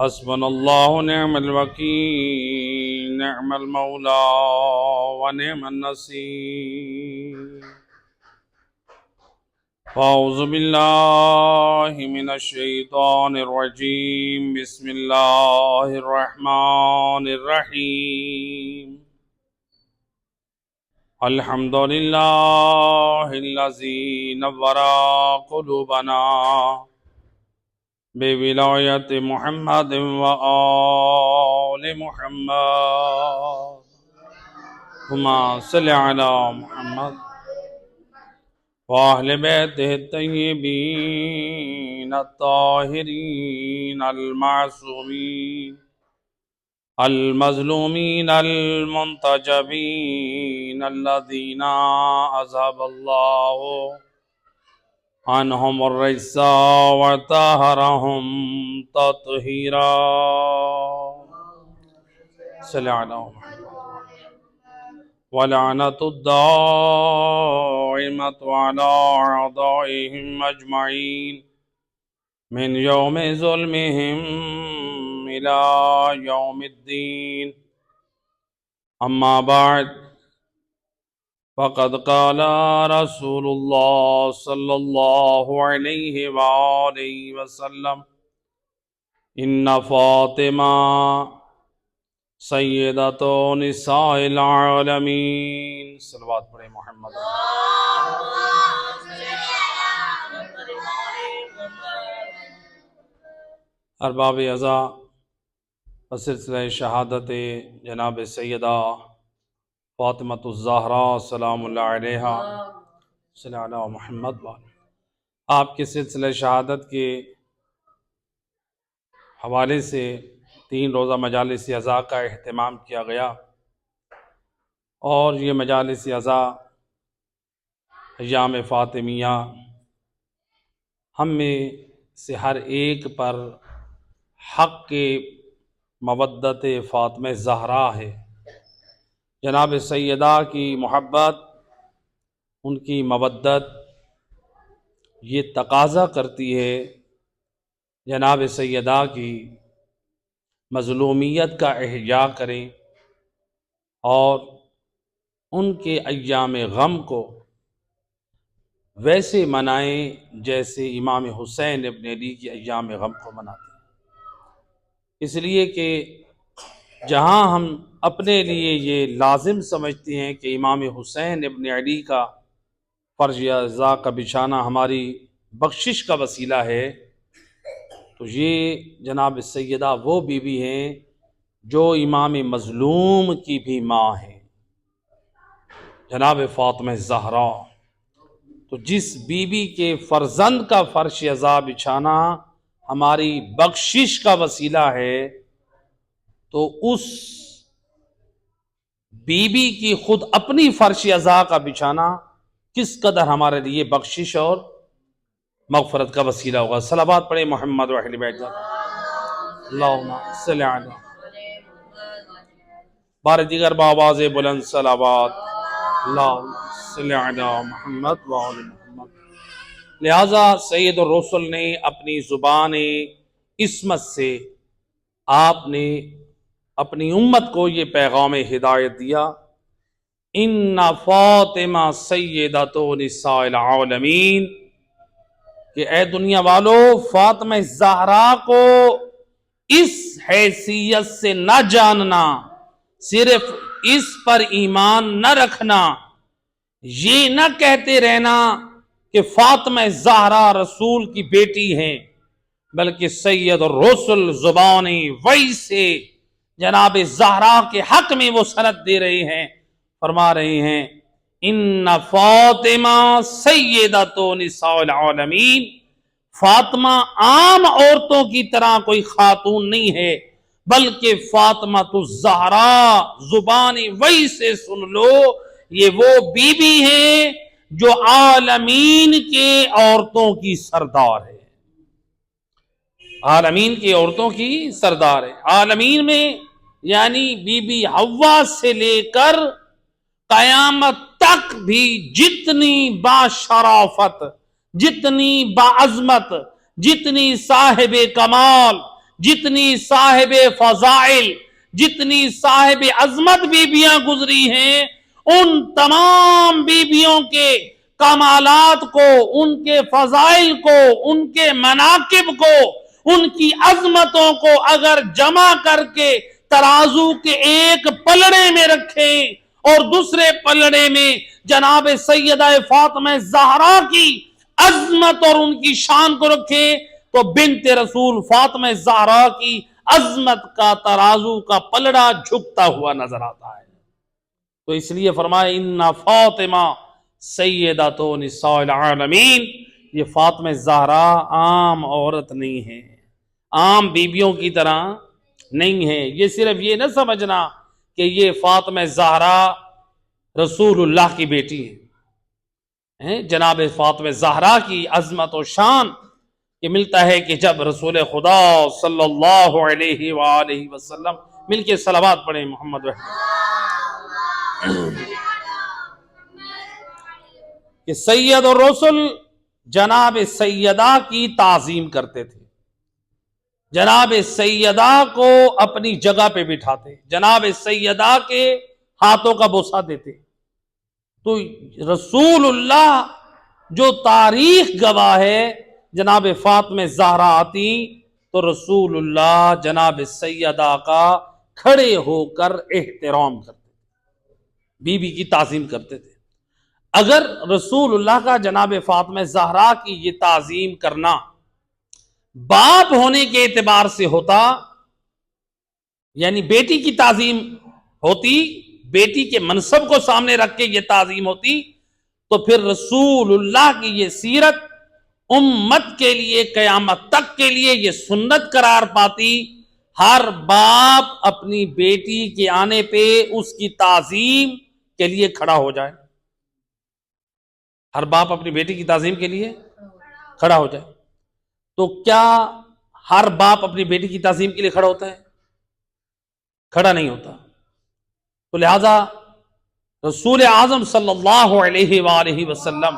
حسبنا اللہ ونعم الوکیل، نعم المولا ونعم النصیر۔ اعوذ باللہ من الشیطان الرجیم، بسم اللہ الرحمن الرحیم۔ الحمد للہ الذی نور قلوبنا بولایت محمد و آل محمد، اللہم صلی علی محمد وآل بیتہ الطیبین الطاہرین المعصومین المظلومین المنتجبین الذین اذھب اللہ عنہم الرجس وطہرہم تطہیرا۔ صلی علی محمد۔ وَلَعْنَةُ الدَّائِمَةُ عَلَىٰ أَعْدَائِهِمْ أَجْمَعِينَ مِنْ يَوْمِ ظُلْمِهِمْ إِلَىٰ يَوْمِ الدِّينِ۔ أما بعد، فقد قال رسول اللہ صلی اللہ علیہ وآلہ وسلم: ان فاطمہ سیدۃ نساء العالمین۔ صلوات پڑھیں محمد۔ ارباب عزا، سلسلہ شہادت جناب سیدہ فاطمۃ الزہراء سلام اللہ علیہا، صلی علی محمد وآلہ۔ آپ کے سلسلہ شہادت کے حوالے سے 3 روزہ مجالس عزا کا اہتمام کیا گیا، اور یہ مجالس عزا ایام فاطمیہ ہم میں سے ہر ایک پر حق کے مودت فاطمہ زہرا ہے۔ جناب سیدہ کی محبت، ان کی مودت یہ تقاضا کرتی ہے جناب سیدہ کی مظلومیت کا احیاء کریں اور ان کے ایام غم کو ویسے منائیں جیسے امام حسین ابن علی کی ایام غم کو مناتے ہیں۔ اس لیے کہ جہاں ہم اپنے لیے یہ لازم سمجھتے ہیں کہ امام حسین ابن علی کا فرض عزا کا بچھانا ہماری بخشش کا وسیلہ ہے، تو یہ جناب سیدہ وہ بیوی ہیں جو امام مظلوم کی بھی ماں ہیں، جناب فاطمہ زہرا۔ تو جس بیوی کے فرزند کا فرش عزا بچھانا ہماری بخشش کا وسیلہ ہے، تو اس بیوی کی خود اپنی فرش عزا کا بچھانا کس قدر ہمارے لیے بخشش اور مغفرت کا وسیلہ ہوگا۔ صلوات پڑھیں محمد و اہل بیت۔ اللہم صلی علی۔ بار دیگر بآواز بلند صلوات۔ اللہم صلی علی محمد و آل محمد۔ لہذا سید الرسل نے اپنی زبان عصمت سے آپ نے اپنی امت کو یہ پیغام ہدایت دیا: ان فاطمہ سیدۃ نساء العالمین، کہ اے دنیا والو، فاطمہ زہرا کو اس حیثیت سے نہ جاننا، صرف اس پر ایمان نہ رکھنا، یہ نہ کہتے رہنا کہ فاطمہ زہرا رسول کی بیٹی ہیں، بلکہ سید الرسل زبان وحی سے جناب زہرا کے حق میں وہ سند دے رہے ہیں، فرما رہے ہیں: ان فاطمہ سیدۃ نساء العالمین، فاطمہ عام عورتوں کی طرح کوئی خاتون نہیں ہے، بلکہ فاطمہ الزہرا، زبان وحی سے سن لو، یہ وہ بیوی ہے جو عالمین کے عورتوں کی سردار ہے، عالمین کی عورتوں کی سردار ہے۔ عالمین میں یعنی بی بی حوا سے لے کر قیامت تک بھی جتنی باشرافت، جتنی باعظمت، جتنی صاحب کمال، جتنی صاحب فضائل، جتنی صاحب عظمت بیویاں گزری ہیں، ان تمام بیویوں کے کمالات کو، ان کے فضائل کو، ان کے مناقب کو، ان کی عظمتوں کو اگر جمع کر کے ترازو کے ایک پلڑے میں رکھیں اور دوسرے پلڑے میں جناب سیدہ فاطمہ زہرا کی عظمت اور ان کی شان کو رکھیں تو بنت رسول فاطمہ زہرا کی عظمت کا ترازو کا پلڑا جھکتا ہوا نظر آتا ہے۔ تو اس لیے فرمائے ان فاطمہ سیدۃ نساء العالمین، یہ فاطمہ زہرا عام عورت نہیں ہے، عام بیبیوں کی طرح نہیں ہے۔ یہ صرف یہ نہ سمجھنا کہ یہ فاطمہ زہرا رسول اللہ کی بیٹی ہے۔ جناب فاطمہ زہرا کی عظمت و شان یہ ملتا ہے کہ جب رسول خدا صلی اللہ علیہ وآلہ وسلم مل کے صلوات پڑھیں محمد کہ سید الرسل جناب سیدہ کی تعظیم کرتے تھے، جناب سیدہ کو اپنی جگہ پہ بٹھاتے، جناب سیدہ کے ہاتھوں کا بوسہ دیتے۔ تو رسول اللہ جو تاریخ گواہ ہے، جناب فاطمہ زہرا آتی تو رسول اللہ جناب سیدہ کا کھڑے ہو کر احترام کرتے تھے، بی بی کی تعظیم کرتے تھے۔ اگر رسول اللہ کا جناب فاطمہ زہرا کی یہ تعظیم کرنا باپ ہونے کے اعتبار سے ہوتا، یعنی بیٹی کی تعظیم ہوتی، بیٹی کے منصب کو سامنے رکھ کے یہ تعظیم ہوتی، تو پھر رسول اللہ کی یہ سیرت امت کے لیے قیامت تک کے لیے یہ سنت قرار پاتی، ہر باپ اپنی بیٹی کے آنے پہ اس کی تعظیم کے لیے کھڑا ہو جائے، ہر باپ اپنی بیٹی کی تعظیم کے لیے کھڑا ہو جائے۔ تو کیا ہر باپ اپنی بیٹی کی تعظیم کے لیے کھڑا ہوتا ہے؟ کھڑا نہیں ہوتا۔ تو لہذا رسول اعظم صلی اللہ علیہ وآلہ وسلم،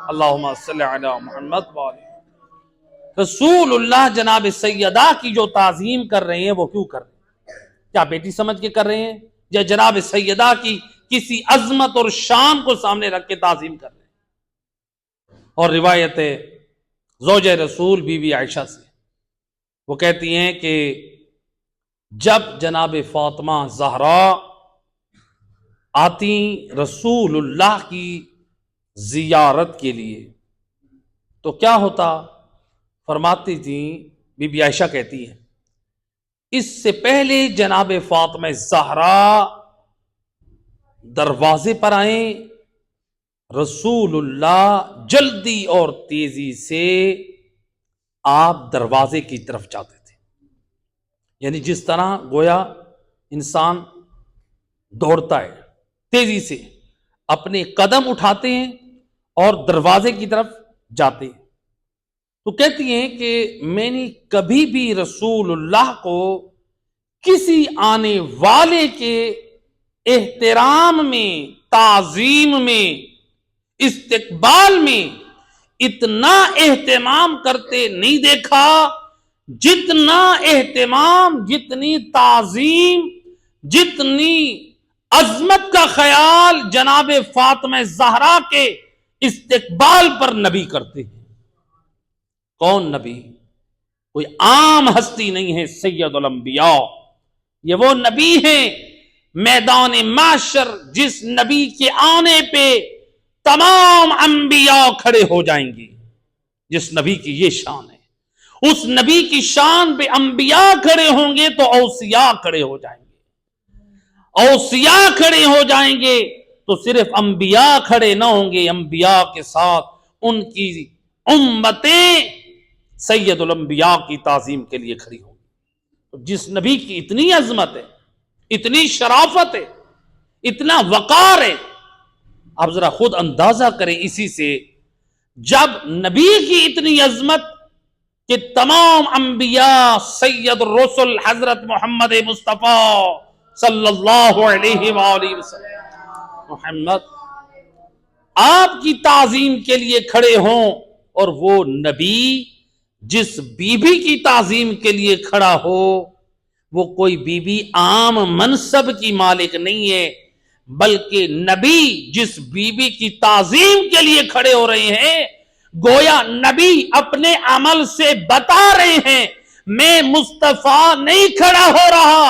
اللہم صلی علی محمد وآلہ، رسول اللہ جناب سیدہ کی جو تعظیم کر رہے ہیں وہ کیوں کر رہے ہیں؟ کیا بیٹی سمجھ کے کر رہے ہیں یا جناب سیدہ کی کسی عظمت اور شان کو سامنے رکھ کے تعظیم کر رہے ہیں؟ اور روایت زوجہ رسول بی بی عائشہ سے وہ کہتی ہیں کہ جب جناب فاطمہ زہرا آتی رسول اللہ کی زیارت کے لیے تو کیا ہوتا؟ فرماتی تھیں، بی بی عائشہ کہتی ہیں، اس سے پہلے جناب فاطمہ زہرا دروازے پر آئیں، رسول اللہ جلدی اور تیزی سے آپ دروازے کی طرف جاتے تھے، یعنی جس طرح گویا انسان دوڑتا ہے، تیزی سے اپنے قدم اٹھاتے ہیں اور دروازے کی طرف جاتے ہیں۔ تو کہتی ہیں کہ میں نے کبھی بھی رسول اللہ کو کسی آنے والے کے احترام میں، تعظیم میں، استقبال میں اتنا اہتمام کرتے نہیں دیکھا جتنا اہتمام، جتنی تعظیم، جتنی عظمت کا خیال جناب فاطمہ زہرا کے استقبال پر نبی کرتے ہیں۔ کون نبی؟ کوئی عام ہستی نہیں ہے، سید الانبیاء، یہ وہ نبی ہیں میدان معشر جس نبی کے آنے پہ تمام انبیاء کھڑے ہو جائیں گے، جس نبی کی یہ شان ہے۔ اس نبی کی شان پہ انبیاء کھڑے ہوں گے تو اوصیاء کھڑے ہو جائیں گے، اوصیاء کھڑے ہو جائیں گے تو صرف انبیاء کھڑے نہ ہوں گے، انبیاء کے ساتھ ان کی امتیں سید الانبیاء کی تعظیم کے لیے کھڑی ہوں گی۔ جس نبی کی اتنی عظمت ہے، اتنی شرافت ہے، اتنا وقار ہے، آپ ذرا خود اندازہ کریں اسی سے، جب نبی کی اتنی عظمت کہ تمام انبیاء سید الرسل حضرت محمد مصطفیٰ صلی اللہ علیہ وآلہ وسلم محمد آپ کی تعظیم کے لیے کھڑے ہوں، اور وہ نبی جس بیوی کی تعظیم کے لیے کھڑا ہو وہ کوئی بیوی عام منصب کی مالک نہیں ہے، بلکہ نبی جس بیوی کی تعظیم کے لیے کھڑے ہو رہے ہیں، گویا نبی اپنے عمل سے بتا رہے ہیں میں مصطفیٰ نہیں کھڑا ہو رہا،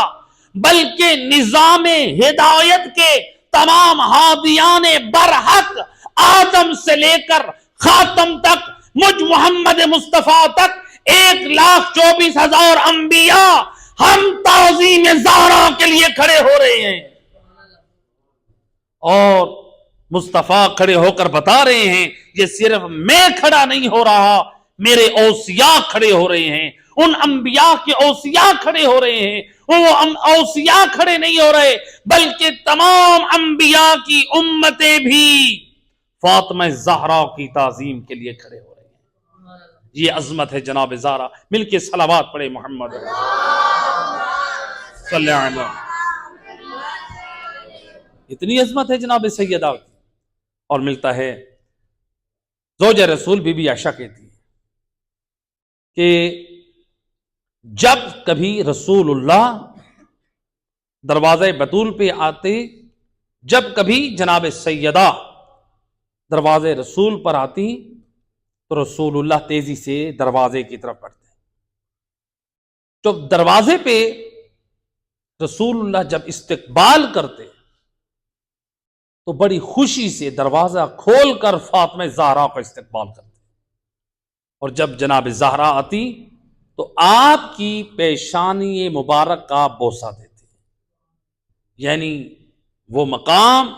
بلکہ نظام ہدایت کے تمام ہادیان برحق آدم سے لے کر خاتم تک، مجھ محمد مصطفیٰ تک 1,24,000 انبیاء ہم تعظیم زہرا کے لیے کھڑے ہو رہے ہیں، اور مصطفیٰ کھڑے ہو کر بتا رہے ہیں یہ صرف میں کھڑا نہیں ہو رہا، میرے اوصیاء کھڑے ہو رہے ہیں، ان انبیاء کے اوصیاء کھڑے ہو رہے ہیں، وہ اوصیاء کھڑے نہیں ہو رہے بلکہ تمام انبیاء کی امتیں بھی فاطمہ زہرا کی تعظیم کے لیے کھڑے ہو رہے ہیں۔ یہ عظمت ہے جناب زہرا، مل کے صلوات پڑھے محمد صلی اللہ علیہ وسلم۔ اتنی عظمت ہے جناب سیدہ کی۔ اور ملتا ہے زوجہ رسول بی بی عائشہ کہتی ہے کہ جب کبھی رسول اللہ دروازہ بطول پہ آتے، جب کبھی جناب سیدہ دروازے رسول پر آتی تو رسول اللہ تیزی سے دروازے کی طرف بڑھتے۔ جب دروازے پہ رسول اللہ جب استقبال کرتے تو بڑی خوشی سے دروازہ کھول کر فاطمہ زہرا کا استقبال کرتے، اور جب جناب زہرا آتی تو آپ کی پیشانی مبارک کا بوسہ دیتے، یعنی وہ مقام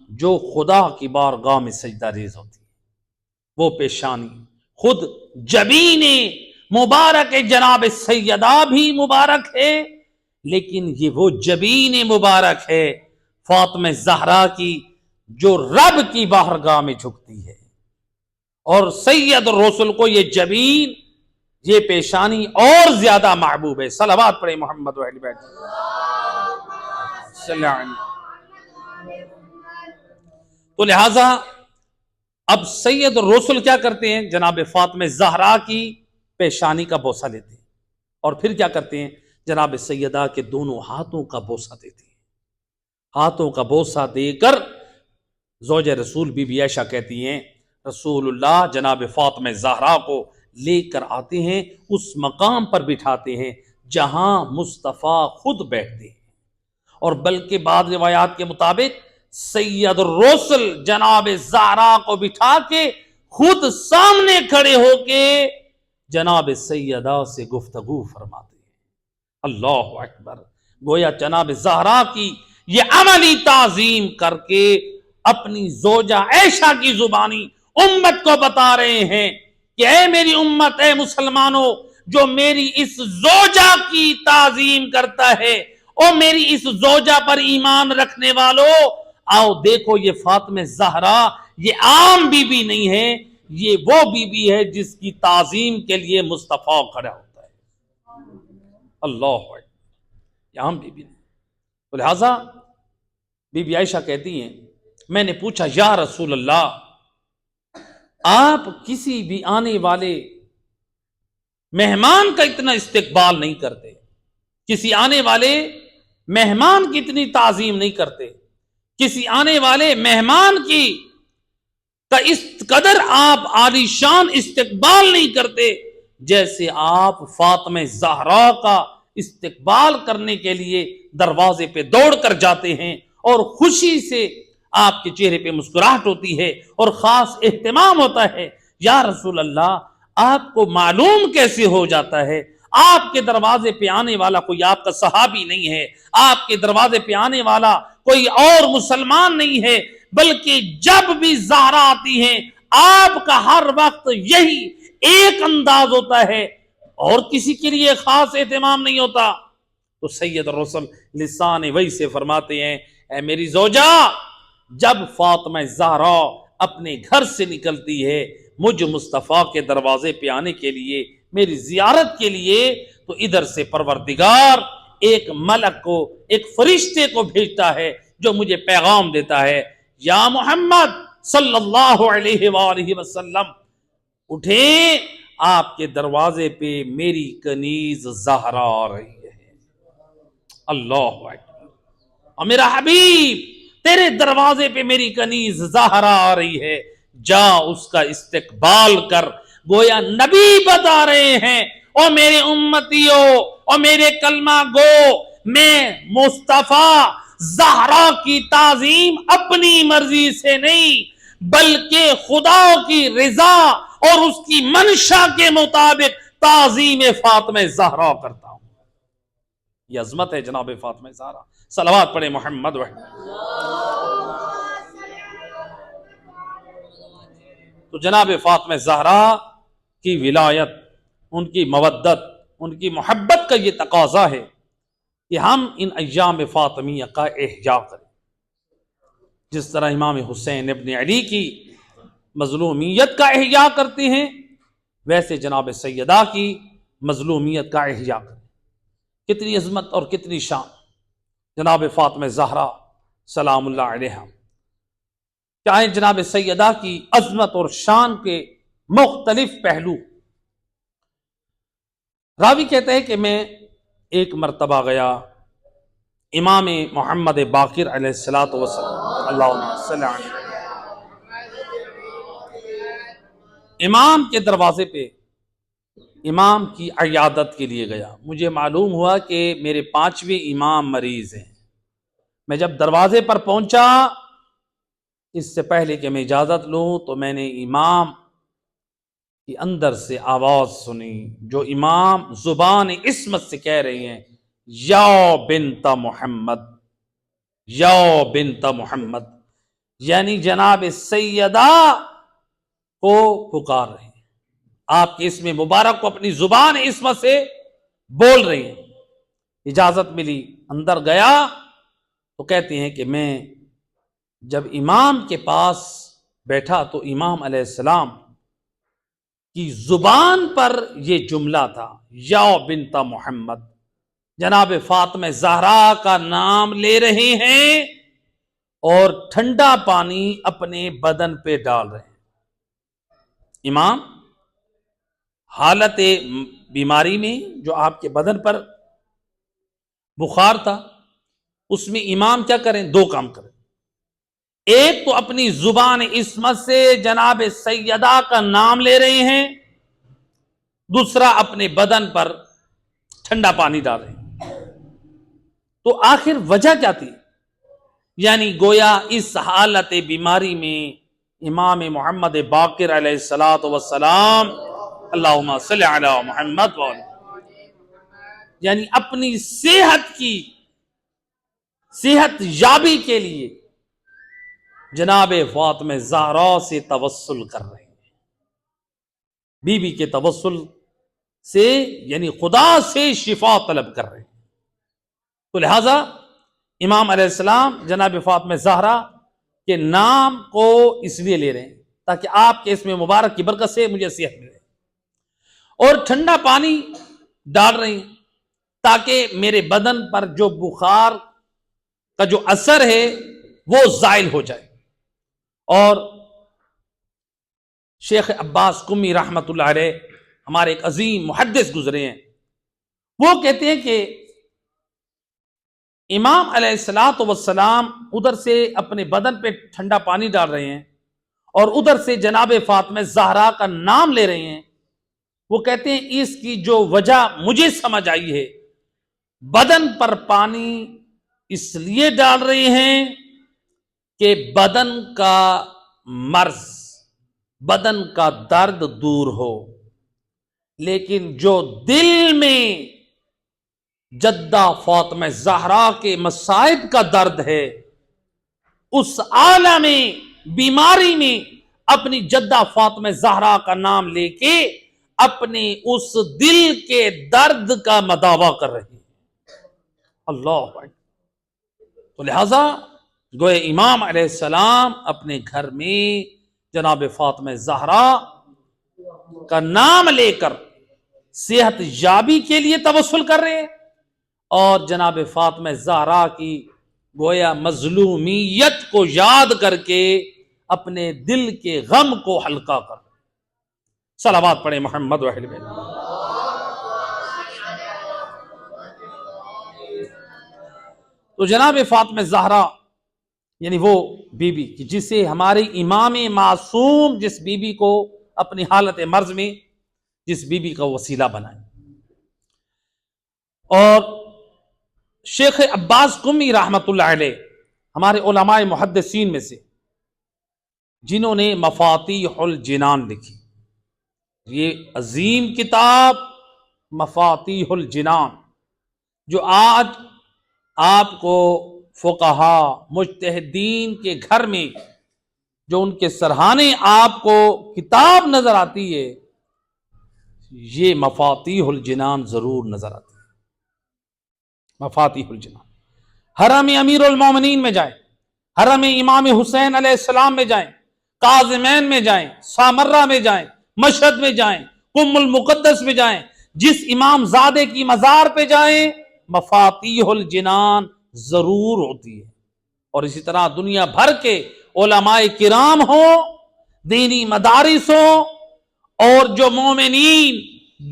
جو خدا کی بارگاہ میں سجدہ ریز ہوتی ہے، وہ پیشانی خود جبین مبارک جناب سیدہ بھی مبارک ہے، لیکن یہ وہ جبین مبارک ہے فاطمہ زہرا کی جو رب کی بارگاہ میں جھکتی ہے، اور سید الرسل کو یہ جبین، یہ پیشانی اور زیادہ محبوب ہے۔ صلوات پڑھے محمد و اہل بیت صلی اللہ علیہ وسلم۔ تو لہذا اب سید الرسل کیا کرتے ہیں؟ جناب فاطمہ زہرا کی پیشانی کا بوسہ لیتے ہیں، اور پھر کیا کرتے ہیں؟ جناب سیدہ کے دونوں ہاتھوں کا بوسہ دیتے ہیں۔ ہاتھوں کا بوسہ دے کر زوجہ رسول بی بی عائشہ کہتی ہیں رسول اللہ جناب فاطمہ زہرا کو لے کر آتے ہیں، اس مقام پر بٹھاتے ہیں جہاں مصطفیٰ خود بیٹھتے ہیں، اور بلکہ بعض روایات کے مطابق سید الرسل جناب زہرا کو بٹھا کے خود سامنے کھڑے ہو کے جناب سیدہ سے گفتگو فرماتے ہیں۔ اللہ اکبر! گویا جناب زہرا کی یہ عملی تعظیم کر کے اپنی زوجہ عائشہ کی زبانی امت کو بتا رہے ہیں کہ اے میری امت، اے مسلمانوں، جو میری اس زوجہ کی تعظیم کرتا ہے، او میری اس زوجہ پر ایمان رکھنے والوں، آؤ دیکھو یہ فاطمہ زہرا یہ عام بی بی نہیں ہے، یہ وہ بی بی ہے جس کی تعظیم کے لیے مصطفیٰ کھڑا ہوتا ہے۔ اللہ اکبر! یہ عام بی بی نہیں۔ تو لہذا بی بی عائشہ کہتی ہیں میں نے پوچھا یا رسول اللہ، آپ کسی بھی آنے والے مہمان کا اتنا استقبال نہیں کرتے، کسی آنے والے مہمان کی اتنی تعظیم نہیں کرتے، کسی آنے والے مہمان کی کا اس قدر آپ عالی شان استقبال نہیں کرتے جیسے آپ فاطمہ زہرا کا استقبال کرنے کے لیے دروازے پہ دوڑ کر جاتے ہیں، اور خوشی سے آپ کے چہرے پہ مسکراہٹ ہوتی ہے اور خاص اہتمام ہوتا ہے۔ یا رسول اللہ، آپ کو معلوم کیسے ہو جاتا ہے آپ کے دروازے پہ آنے والا کوئی آپ کا صحابی نہیں ہے، آپ کے دروازے پہ آنے والا کوئی اور مسلمان نہیں ہے، بلکہ جب بھی زہرا آتی ہیں آپ کا ہر وقت یہی ایک انداز ہوتا ہے اور کسی کے لیے خاص اہتمام نہیں ہوتا۔ تو سید الرسل لسان وحی سے فرماتے ہیں اے میری زوجہ، جب فاطمہ زہرا اپنے گھر سے نکلتی ہے مجھ مصطفیٰ کے دروازے پہ آنے کے لیے، میری زیارت کے لیے، تو ادھر سے پروردگار ایک ملک کو، ایک فرشتے کو بھیجتا ہے جو مجھے پیغام دیتا ہے یا محمد صلی اللہ علیہ وآلہ وسلم، اٹھیں، آپ کے دروازے پہ میری کنیز زہرا آ رہی ہے۔ اللہ اکبر، اور میرا حبیب تیرے دروازے پہ میری کنیز زہرا آ رہی ہے، جا اس کا استقبال کر۔ گویا نبی بتا رہے ہیں، اور میرے امتیوں اور میرے کلمہ گو، میں مصطفیٰ زہرا کی تعظیم اپنی مرضی سے نہیں بلکہ خدا کی رضا اور اس کی منشا کے مطابق تعظیم فاطمہ زہرا کرتا ہوں۔ یہ عظمت ہے جناب فاطمہ زہرا۔ صلوات پڑھے محمد تو جناب فاطمہ زہرا کی ولایت، ان کی مودت، ان کی محبت کا یہ تقاضا ہے کہ ہم ان ایام فاطمیہ کا احیا کریں، جس طرح امام حسین ابن علی کی مظلومیت کا احیا کرتے ہیں، ویسے جناب سیدہ کی مظلومیت کا احیا کریں۔ کتنی عظمت اور کتنی شان جناب فاطمہ زہرا سلام اللہ علیہا۔ چاہے جناب سیدہ کی عظمت اور شان کے مختلف پہلو۔ راوی کہتے ہیں کہ میں ایک مرتبہ گیا امام محمد باقر علیہ الصلوۃ والسلام، اللہم صلی علیہ، امام کے دروازے پہ امام کی عیادت کے لیے گیا۔ مجھے معلوم ہوا کہ میرے 5ویں امام مریض ہیں۔ میں جب دروازے پر پہنچا، اس سے پہلے کہ میں اجازت لوں تو میں نے امام کی اندر سے آواز سنی، جو امام زبان عصمت سے کہہ رہی ہیں، یا بنت محمد، یا بنت محمد، یعنی جناب سیدہ کو پکار رہے ہیں، آپ کے اسم مبارک کو اپنی زبان عصمت سے بول رہی ہیں۔ اجازت ملی، اندر گیا تو کہتے ہیں کہ میں جب امام کے پاس بیٹھا تو امام علیہ السلام کی زبان پر یہ جملہ تھا، یا بنت محمد، جناب فاطمہ زہرا کا نام لے رہے ہیں اور ٹھنڈا پانی اپنے بدن پہ ڈال رہے ہیں۔ امام حالت بیماری میں، جو آپ کے بدن پر بخار تھا، اس میں امام کیا کریں؟ 2 کام کریں۔ ایک تو اپنی زبان عصمت سے جناب سیدہ کا نام لے رہے ہیں، دوسرا اپنے بدن پر ٹھنڈا پانی ڈال رہے ہیں۔ تو آخر وجہ کیا تھی؟ یعنی گویا اس حالت بیماری میں امام محمد باقر علیہ الصلوۃ والسلام، اللہم صلی علی محمد یعنی اپنی صحت یابی کے لیے جناب فاطمہ زہرا سے توسل کر رہے ہیں، بی بی کے توسل سے، یعنی خدا سے شفا طلب کر رہے ہیں۔ تو لہذا امام علیہ السلام جناب فاطمہ زہرا کے نام کو اس لیے لے رہے ہیں تاکہ آپ کے اسم مبارک کی برکت سے مجھے صحت ملے، اور ٹھنڈا پانی ڈال رہے ہیں تاکہ میرے بدن پر جو بخار کا جو اثر ہے وہ زائل ہو جائے۔ اور شیخ عباس قمی رحمت اللہ علیہ، ہمارے ایک عظیم محدث گزرے ہیں، وہ کہتے ہیں کہ امام علیہ الصلوۃ والسلام ادھر سے اپنے بدن پہ ٹھنڈا پانی ڈال رہے ہیں اور ادھر سے جناب فاطمہ زہرا کا نام لے رہے ہیں۔ وہ کہتے ہیں اس کی جو وجہ مجھے سمجھ آئی ہے، بدن پر پانی اس لیے ڈال رہے ہیں کہ بدن کا مرض، بدن کا درد دور ہو، لیکن جو دل میں جدہ فاطمہ زہرا کے مصائب کا درد ہے، اس عالم بیماری میں اپنی جدہ فاطمہ زہرا کا نام لے کے اپنے اس دل کے درد کا مداوا کر رہے ہیں۔ اللہ اکبر۔ تو لہذا گوئے امام علیہ السلام اپنے گھر میں جناب فاطمہ زہرا کا نام لے کر صحت یابی کے لیے توسل کر رہے ہیں، اور جناب فاطمہ زہرا کی گویا مظلومیت کو یاد کر کے اپنے دل کے غم کو ہلکا کر رہے ہیں۔ صلوات پڑھیں محمد و اہل بیت۔ تو جناب فاطمہ زہرا یعنی وہ بی بی جسے ہمارے امام معصوم جس بی بی کو اپنی حالت مرض میں جس بی بی کا وسیلہ بنائے، اور شیخ عباس قمی رحمت اللہ علیہ ہمارے علماء محدثین میں سے جنہوں نے مفاتیح الجنان لکھی، یہ عظیم کتاب مفاتیح الجنان جو آج آپ کو فقہا مجتہدین کے گھر میں جو ان کے سرہانے آپ کو کتاب نظر آتی ہے، یہ مفاتیح الجنان ضرور نظر آتی ہے۔ مفاتیح الجنان، حرم امیر المومنین میں جائیں، حرم امام حسین علیہ السلام میں جائیں، کاظمین میں جائیں، سامرہ میں جائیں، مشہد میں جائیں، قم المقدس میں جائیں، جس امام زادے کی مزار پہ جائیں، مفاتیح الجنان ضرور ہوتی ہے۔ اور اسی طرح دنیا بھر کے علماء کرام ہوں، دینی مدارس ہوں، اور جو مومنین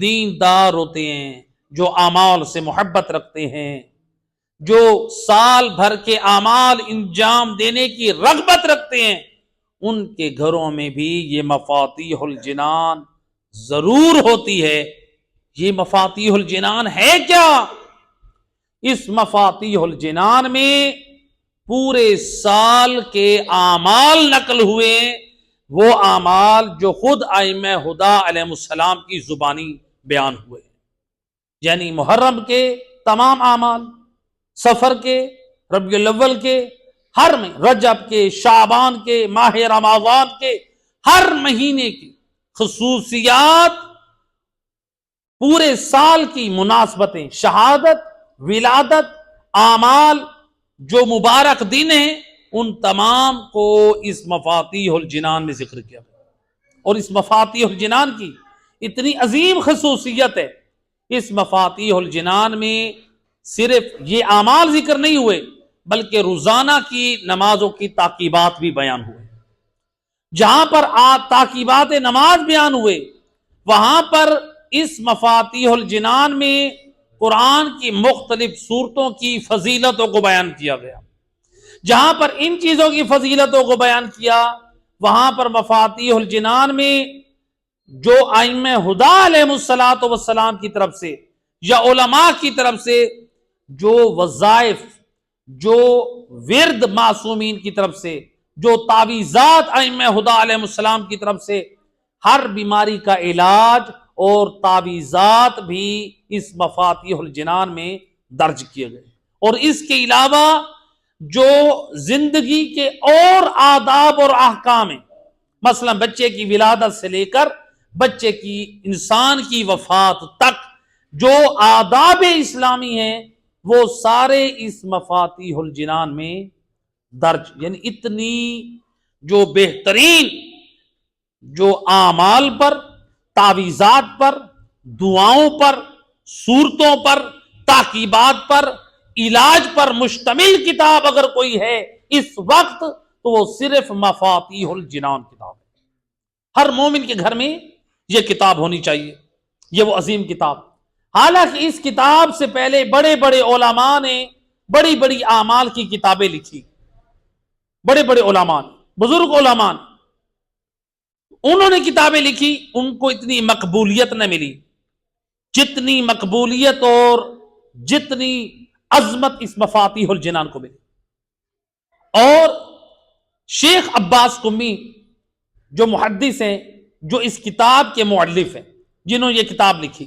دیندار ہوتے ہیں، جو اعمال سے محبت رکھتے ہیں، جو سال بھر کے اعمال انجام دینے کی رغبت رکھتے ہیں، ان کے گھروں میں بھی یہ مفاتیح الجنان ضرور ہوتی ہے۔ یہ مفاتیح الجنان ہے کیا؟ اس مفاتیح الجنان میں پورے سال کے اعمال نقل ہوئے، وہ اعمال جو خود ائمہ ہدی علیہ السلام کی زبانی بیان ہوئے، یعنی محرم کے تمام اعمال، سفر کے، ربیع الاول کے، ہر میں، رجب کے، شعبان کے، ماہ رمضان کے، ہر مہینے کی خصوصیات، پورے سال کی مناسبتیں، شہادت، ولادت، اعمال، جو مبارک دن ہیں، ان تمام کو اس مفاتیح الجنان میں ذکر کیا گیا۔ اور اس مفاتیح الجنان کی اتنی عظیم خصوصیت ہے، اس مفاتیح الجنان میں صرف یہ اعمال ذکر نہیں ہوئے بلکہ روزانہ کی نمازوں کی تاکیبات بھی بیان ہوئے۔ جہاں پر تاکیبات نماز بیان ہوئے، وہاں پر اس مفاتیح الجنان میں قرآن کی مختلف صورتوں کی فضیلتوں کو بیان کیا گیا۔ جہاں پر ان چیزوں کی فضیلتوں کو بیان کیا، وہاں پر مفاتیح الجنان میں جو ائمہ ہدی علیہ السلام کی طرف سے یا علماء کی طرف سے جو وظائف، جو ورد معصومین کی طرف سے، جو تعویذات ائمہ ہدی علیہ السلام کی طرف سے، ہر بیماری کا علاج اور تعویذات بھی اس مفاتیح الجنان میں درج کیے گئے۔ اور اس کے علاوہ جو زندگی کے اور آداب اور احکام ہیں، مثلا بچے کی ولادت سے لے کر بچے کی انسان کی وفات تک جو آداب اسلامی ہیں، وہ سارے اس مفاتیح الجنان میں درج، یعنی اتنی جو بہترین جو اعمال پر، تعویذات پر، دعاؤں پر، صورتوں پر، تاکیبات پر، علاج پر مشتمل کتاب اگر کوئی ہے اس وقت تو وہ صرف مفاتیح الجنان کتاب ہے۔ ہر مومن کے گھر میں یہ کتاب ہونی چاہیے، یہ وہ عظیم کتاب۔ حالانکہ اس کتاب سے پہلے بڑے بڑے علماء نے بڑی بڑی اعمال کی کتابیں لکھی، بڑے بڑے علماء، بزرگ علماء، انہوں نے کتابیں لکھی، ان کو اتنی مقبولیت نہ ملی جتنی مقبولیت اور جتنی عظمت اس مفاتیح الجنان کو ملی۔ اور شیخ عباس قمی جو محدث ہیں، جو اس کتاب کے مؤلف ہیں، جنہوں نے یہ کتاب لکھی،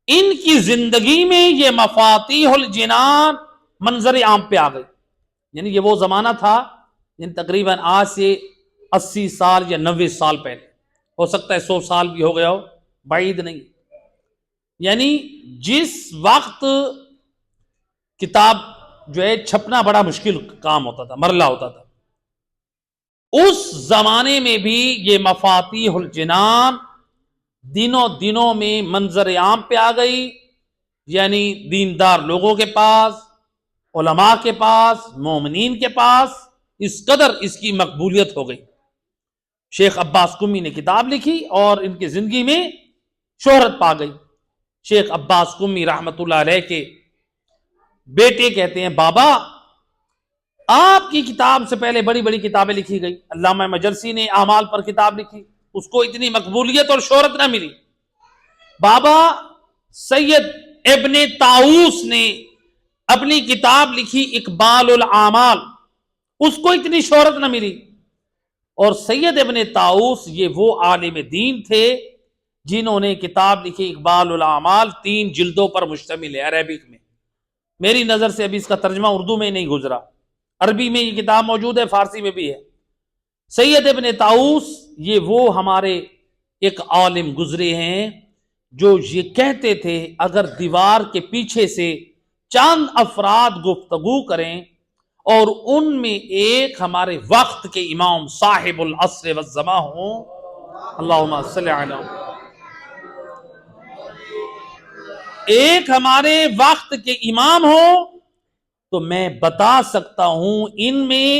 ان کی زندگی میں یہ مفاتیح الجنان منظر عام پہ آ گئی۔ یعنی یہ وہ زمانہ تھا، یعنی تقریباً آج سے 80 سال یا 90 سال پہلے، ہو سکتا ہے 100 سال بھی ہو گیا ہو، بعید نہیں۔ یعنی جس وقت کتاب جو ہے چھپنا بڑا مشکل کام ہوتا تھا، مرلہ ہوتا تھا، اس زمانے میں بھی یہ مفاتیح الجنان دنوں میں منظر عام پہ آ گئی، یعنی دیندار لوگوں کے پاس، علماء کے پاس، مومنین کے پاس اس قدر اس کی مقبولیت ہو گئی۔ شیخ عباس قمی نے کتاب لکھی اور ان کی زندگی میں شہرت پا گئی. شیخ عباس قمی رحمت اللہ علیہ کے بیٹے کہتے ہیں بابا آپ کی کتاب سے پہلے بڑی بڑی کتابیں لکھی گئی. علامہ مجلسی نے اعمال پر کتاب لکھی, اس کو اتنی مقبولیت اور شہرت نہ ملی. بابا سید ابن طاؤس نے اپنی کتاب لکھی اقبال الاعمال, اس کو اتنی شہرت نہ ملی. اور سید ابن طاؤس یہ وہ عالم دین تھے جنہوں نے کتاب لکھی اقبال الاعمال, 3 جلدوں پر مشتمل ہے عربک میں. میری نظر سے ابھی اس کا ترجمہ اردو میں نہیں گزرا, عربی میں یہ کتاب موجود ہے, فارسی میں بھی ہے. سید ابن طاؤس یہ وہ ہمارے ایک عالم گزرے ہیں جو یہ کہتے تھے اگر دیوار کے پیچھے سے چند افراد گفتگو کریں اور ان میں ایک ہمارے وقت کے امام صاحب العصر والزمان ہوں, اللہم صلی علی محمد, ایک ہمارے وقت کے امام ہوں تو میں بتا سکتا ہوں ان میں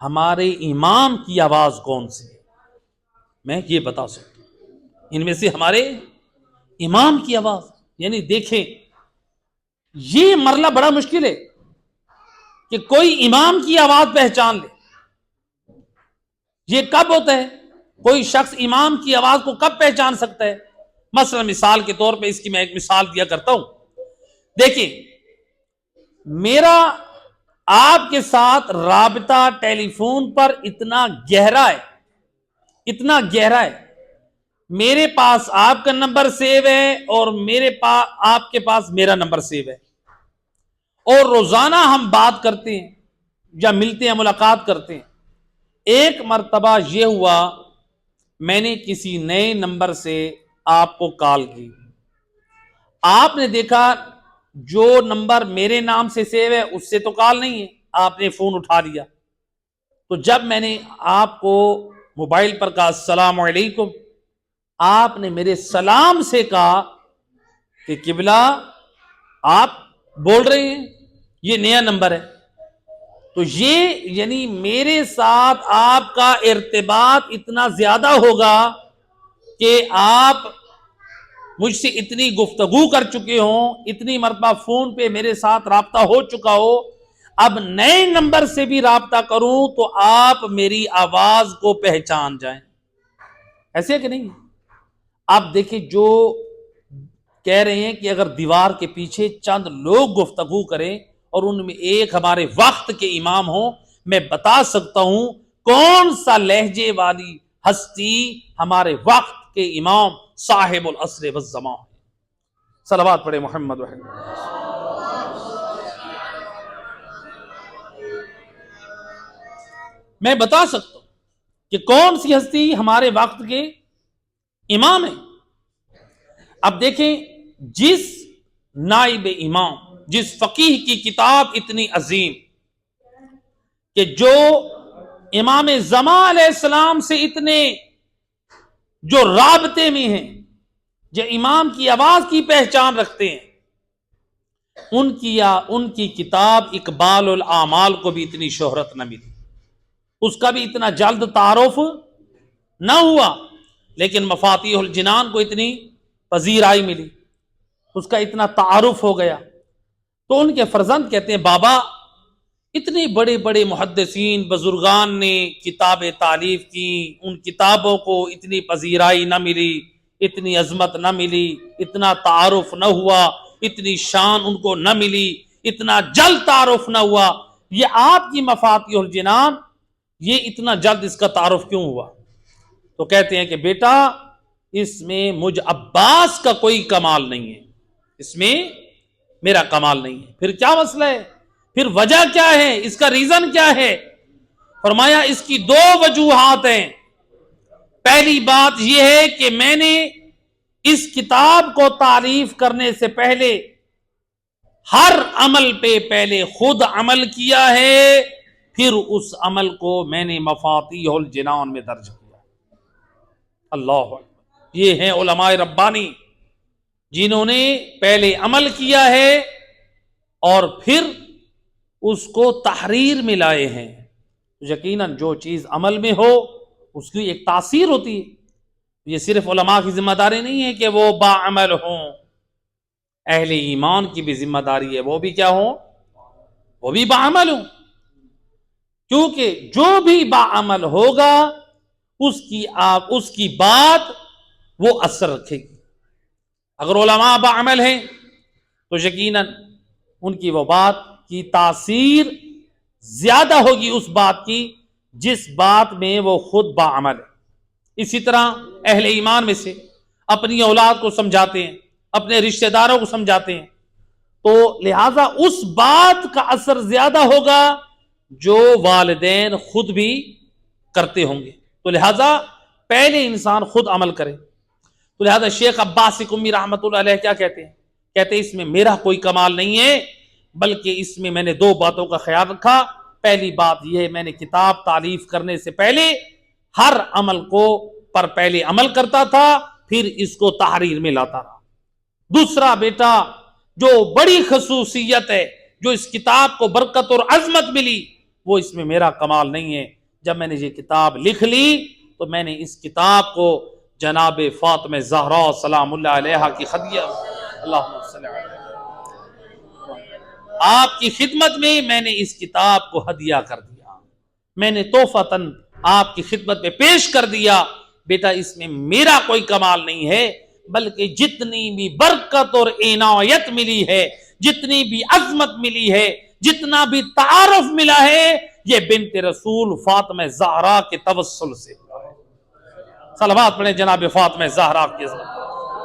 ہمارے امام کی آواز کون سی ہے. میں یہ بتا سکتا ہوں ان میں سے ہمارے امام کی آواز. یعنی دیکھیں یہ مرلہ بڑا مشکل ہے کہ کوئی امام کی آواز پہچان لے. یہ کب ہوتا ہے؟ کوئی شخص امام کی آواز کو کب پہچان سکتا ہے؟ مثلا مثال کے طور پہ اس کی میں ایک مثال دیا کرتا ہوں. دیکھیں میرا آپ کے ساتھ رابطہ ٹیلی فون پر اتنا گہرا ہے, میرے پاس آپ کا نمبر سیو ہے اور میرے پاس آپ کے پاس میرا نمبر سیو ہے, اور روزانہ ہم بات کرتے ہیں یا ملتے ہیں, ملاقات کرتے ہیں. ایک مرتبہ یہ ہوا میں نے کسی نئے نمبر سے آپ کو کال کی, آپ نے دیکھا جو نمبر میرے نام سے سیو ہے اس سے تو کال نہیں ہے, آپ نے فون اٹھا لیا. تو جب میں نے آپ کو موبائل پر کہا السلام علیکم, آپ نے میرے سلام سے کہا کہ قبلہ آپ بول رہے ہیں, یہ نیا نمبر ہے. تو یہ یعنی میرے ساتھ آپ کا ارتباط اتنا زیادہ ہوگا کہ آپ مجھ سے اتنی گفتگو کر چکے ہوں, اتنی مرتبہ فون پہ میرے ساتھ رابطہ ہو چکا ہو, اب نئے نمبر سے بھی رابطہ کروں تو آپ میری آواز کو پہچان جائیں. ایسے ہے کہ نہیں؟ آپ دیکھیں جو کہہ رہے ہیں کہ اگر دیوار کے پیچھے چند لوگ گفتگو کریں اور ان میں ایک ہمارے وقت کے امام ہوں, میں بتا سکتا ہوں کون سا لہجے والی ہستی ہمارے وقت کے امام صاحب العصر والزمان. صلوات پڑھے محمد وحید. میں بتا سکتا ہوں کہ کون سی ہستی ہمارے وقت کے امام ہیں. اب دیکھیں جس نائب امام, جس فقیہ کی کتاب اتنی عظیم کہ جو امام زمان علیہ السلام سے اتنے جو رابطے میں ہیں, جو امام کی آواز کی پہچان رکھتے ہیں, ان کی کتاب اقبال الاعمال کو بھی اتنی شہرت نہ ملی, اس کا بھی اتنا جلد تعارف نہ ہوا, لیکن مفاتیح الجنان کو اتنی پذیرائی ملی, اس کا اتنا تعارف ہو گیا. تو ان کے فرزند کہتے ہیں بابا اتنے بڑے بڑے محدثین بزرگان نے کتابیں تالیف کی, ان کتابوں کو اتنی پذیرائی نہ ملی, اتنی عظمت نہ ملی, اتنا تعارف نہ ہوا, اتنی شان ان کو نہ ملی, اتنا جلد تعارف نہ ہوا. یہ آپ کی مفاتیح الجنان, یہ اتنا جلد اس کا تعارف کیوں ہوا؟ تو کہتے ہیں کہ بیٹا اس میں مجھ عباس کا کوئی کمال نہیں ہے, اس میں میرا کمال نہیں ہے. پھر کیا مسئلہ ہے؟ پھر وجہ کیا ہے؟ اس کا ریزن کیا ہے؟ فرمایا اس کی 2 وجوہات ہیں. پہلی بات یہ ہے کہ میں نے اس کتاب کو تعریف کرنے سے پہلے ہر عمل پہ پہلے خود عمل کیا ہے, پھر اس عمل کو میں نے مفاتیح الجنان میں درج کیا. اللہ اکبر. یہ ہیں علماء ربانی جنہوں نے پہلے عمل کیا ہے اور پھر اس کو تحریر میں لائے ہیں. یقیناً جو چیز عمل میں ہو اس کی ایک تاثیر ہوتی ہے. یہ صرف علماء کی ذمہ داری نہیں ہے کہ وہ باعمل ہوں، اہل ایمان کی بھی ذمہ داری ہے وہ بھی کیا ہوں، وہ بھی باعمل ہوں. کیونکہ جو بھی باعمل ہوگا اس کی بات وہ اثر رکھے گی. اگر علماء باعمل ہیں تو یقیناً ان کی وہ بات کی تاثیر زیادہ ہوگی اس بات کی جس بات میں وہ خود باعمل ہے. اسی طرح اہل ایمان میں سے اپنی اولاد کو سمجھاتے ہیں، اپنے رشتہ داروں کو سمجھاتے ہیں، تو لہذا اس بات کا اثر زیادہ ہوگا جو والدین خود بھی کرتے ہوں گے. تو لہذا پہلے انسان خود عمل کرے. تو لہذا شیخ عباس قمی رحمۃ اللہ علیہ کیا کہتے ہیں؟ کہتے ہیں اس میں میرا کوئی کمال نہیں ہے، بلکہ اس میں میں نے دو باتوں کا خیال رکھا. پہلی بات یہ ہے میں نے کتاب تالیف کرنے سے پہلے ہر عمل کو پر پہلے عمل کرتا تھا، پھر اس کو تحریر میں لاتا رہا. دوسرا بیٹا جو بڑی خصوصیت ہے جو اس کتاب کو برکت اور عظمت ملی وہ اس میں میرا کمال نہیں ہے. جب میں نے یہ کتاب لکھ لی تو میں نے اس کتاب کو جناب فاطمہ زہرا سلام اللہ علیہا کی اللہم صلی آپ کی خدمت میں نے اس کتاب کو ہدیہ کر دیا، میں نے تحفۃً آپ کی خدمت میں پیش کر دیا. بیٹا اس میں میرا کوئی کمال نہیں ہے، بلکہ جتنی بھی برکت اور عنایت ملی ہے، جتنی بھی عظمت ملی ہے، جتنا بھی تعارف ملا ہے، یہ بنت رسول فاطمہ زہرا کے توسل سے ہوا ہے. صلوات پڑھیں جناب فاطمہ زہرا کی عظمت.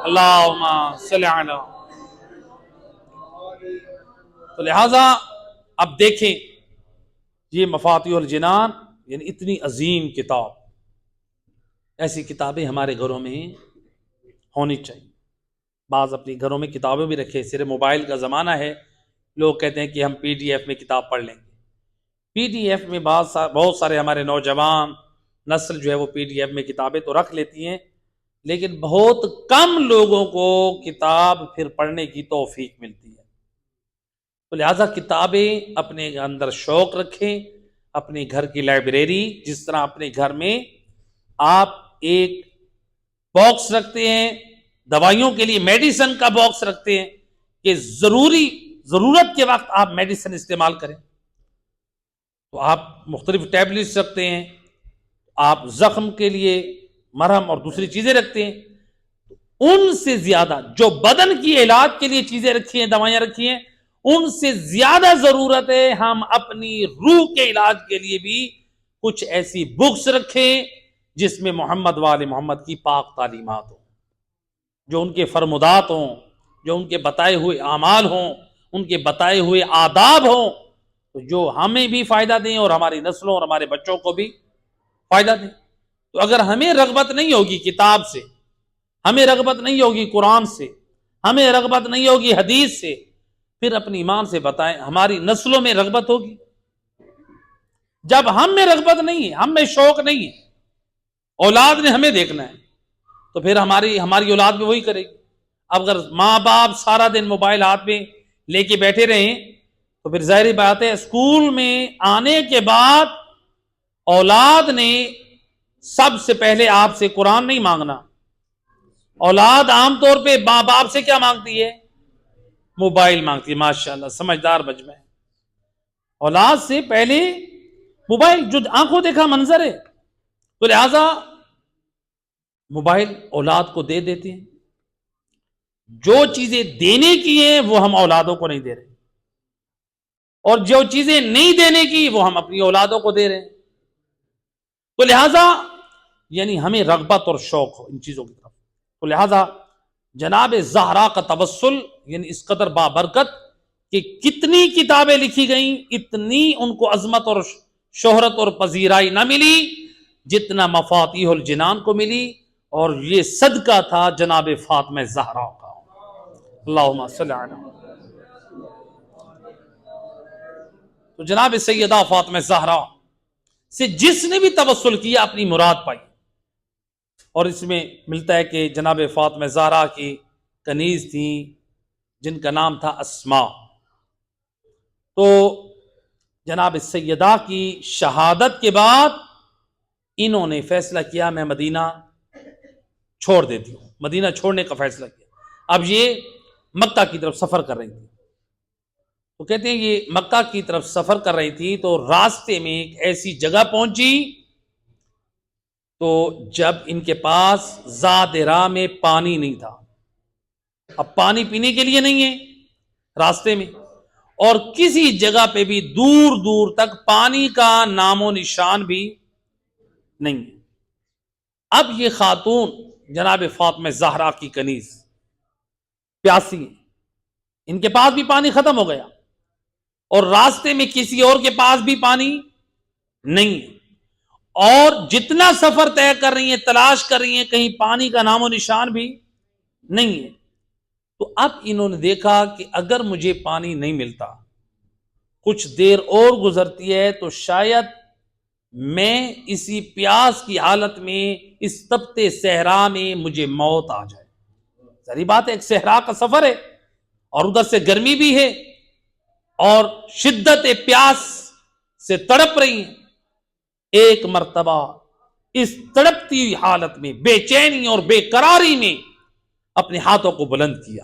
اللہم صلی علی. تو لہذا اب دیکھیں یہ مفاتیح الجنان یعنی اتنی عظیم کتاب، ایسی کتابیں ہمارے گھروں میں ہونی چاہیے. بعض اپنی گھروں میں کتابیں بھی رکھے، صرف موبائل کا زمانہ ہے، لوگ کہتے ہیں کہ ہم پی ڈی ایف میں کتاب پڑھ لیں گے. پی ڈی ایف میں بہت سارے ہمارے نوجوان نسل جو ہے وہ پی ڈی ایف میں کتابیں تو رکھ لیتی ہیں، لیکن بہت کم لوگوں کو کتاب پھر پڑھنے کی توفیق ملتی ہے. تو لہٰذا کتابیں اپنے اندر شوق رکھیں. اپنے گھر کی لائبریری، جس طرح اپنے گھر میں آپ ایک باکس رکھتے ہیں دوائیوں کے لیے، میڈیسن کا باکس رکھتے ہیں کہ ضرورت کے وقت آپ میڈیسن استعمال کریں، تو آپ مختلف ٹیبلٹس رکھتے ہیں، آپ زخم کے لیے مرہم اور دوسری چیزیں رکھتے ہیں. ان سے زیادہ جو بدن کی علاج کے لیے چیزیں رکھی ہیں، دوائیاں رکھی ہیں، ان سے زیادہ ضرورت ہے ہم اپنی روح کے علاج کے لیے بھی کچھ ایسی بکس رکھیں جس میں محمد وآل محمد کی پاک تعلیمات ہوں، جو ان کے فرمودات ہوں، جو ان کے بتائے ہوئے اعمال ہوں، ان کے بتائے ہوئے آداب ہوں، جو ہمیں بھی فائدہ دیں اور ہماری نسلوں اور ہمارے بچوں کو بھی فائدہ دیں. تو اگر ہمیں رغبت نہیں ہوگی کتاب سے، ہمیں رغبت نہیں ہوگی قرآن سے، ہمیں رغبت نہیں ہوگی حدیث سے، پھر اپنی ایمان سے بتائیں ہماری نسلوں میں رغبت ہوگی؟ جب ہم میں رغبت نہیں ہے، ہم میں شوق نہیں ہے، اولاد نے ہمیں دیکھنا ہے، تو پھر ہماری اولاد بھی وہی کرے گی. اب اگر ماں باپ سارا دن موبائل ہاتھ میں لے کے بیٹھے رہیں تو پھر ظاہری بات ہے اسکول میں آنے کے بعد اولاد نے سب سے پہلے آپ سے قرآن نہیں مانگنا. اولاد عام طور پہ ماں باپ سے کیا مانگتی ہے؟ موبائل مانگتی ہے. ماشاءاللہ سمجھدار بچہ ہے. اولاد سے پہلے موبائل جو آنکھوں دیکھا منظر ہے، تو لہذا موبائل اولاد کو دے دیتے ہیں. جو چیزیں دینے کی ہیں وہ ہم اولادوں کو نہیں دے رہے، اور جو چیزیں نہیں دینے کی وہ ہم اپنی اولادوں کو دے رہے ہیں. تو لہذا یعنی ہمیں رغبت اور شوق ہو ان چیزوں کی طرف. تو لہذا جناب زہرا کا توسل یعنی اس قدر بابرکت کہ کتنی کتابیں لکھی گئیں، اتنی ان کو عظمت اور شہرت اور پذیرائی نہ ملی جتنا مفاتیح الجنان کو ملی. اور یہ صدقہ تھا جناب فاطمہ زہرا کا. اللہم صلی علی. تو جناب سیدہ فاطمہ زہرا سے جس نے بھی توسل کیا اپنی مراد پائی. اور اس میں ملتا ہے کہ جناب فاطمہ زہرا کی کنیز تھیں جن کا نام تھا اسماء. تو جناب سیدہ کی شہادت کے بعد انہوں نے فیصلہ کیا میں مدینہ چھوڑ دیتی ہوں، مدینہ چھوڑنے کا فیصلہ کیا۔ اب یہ مکہ کی طرف سفر کر رہی تھی، تو کہتے ہیں یہ مکہ کی طرف سفر کر رہی تھی تو راستے میں ایک ایسی جگہ پہنچی تو جب ان کے پاس ذات راہ میں پانی نہیں تھا، اب پانی پینے کے لیے نہیں ہے راستے میں، اور کسی جگہ پہ بھی دور دور تک پانی کا نام و نشان بھی نہیں ہے۔ اب یہ خاتون جناب فاطمہ زہرا کی کنیز پیاسی ہیں، ان کے پاس بھی پانی ختم ہو گیا اور راستے میں کسی اور کے پاس بھی پانی نہیں ہے، اور جتنا سفر طے کر رہی ہیں تلاش کر رہی ہیں کہیں پانی کا نام و نشان بھی نہیں ہے۔ تو اب انہوں نے دیکھا کہ اگر مجھے پانی نہیں ملتا، کچھ دیر اور گزرتی ہے تو شاید میں اسی پیاس کی حالت میں اس تپتے صحرا میں مجھے موت آ جائے۔ ظاہری بات ہے، ایک صحرا کا سفر ہے اور ادھر سے گرمی بھی ہے اور شدت پیاس سے تڑپ رہی ہیں۔ ایک مرتبہ اس تڑپتی حالت میں بے چینی اور بے قراری میں اپنے ہاتھوں کو بلند کیا،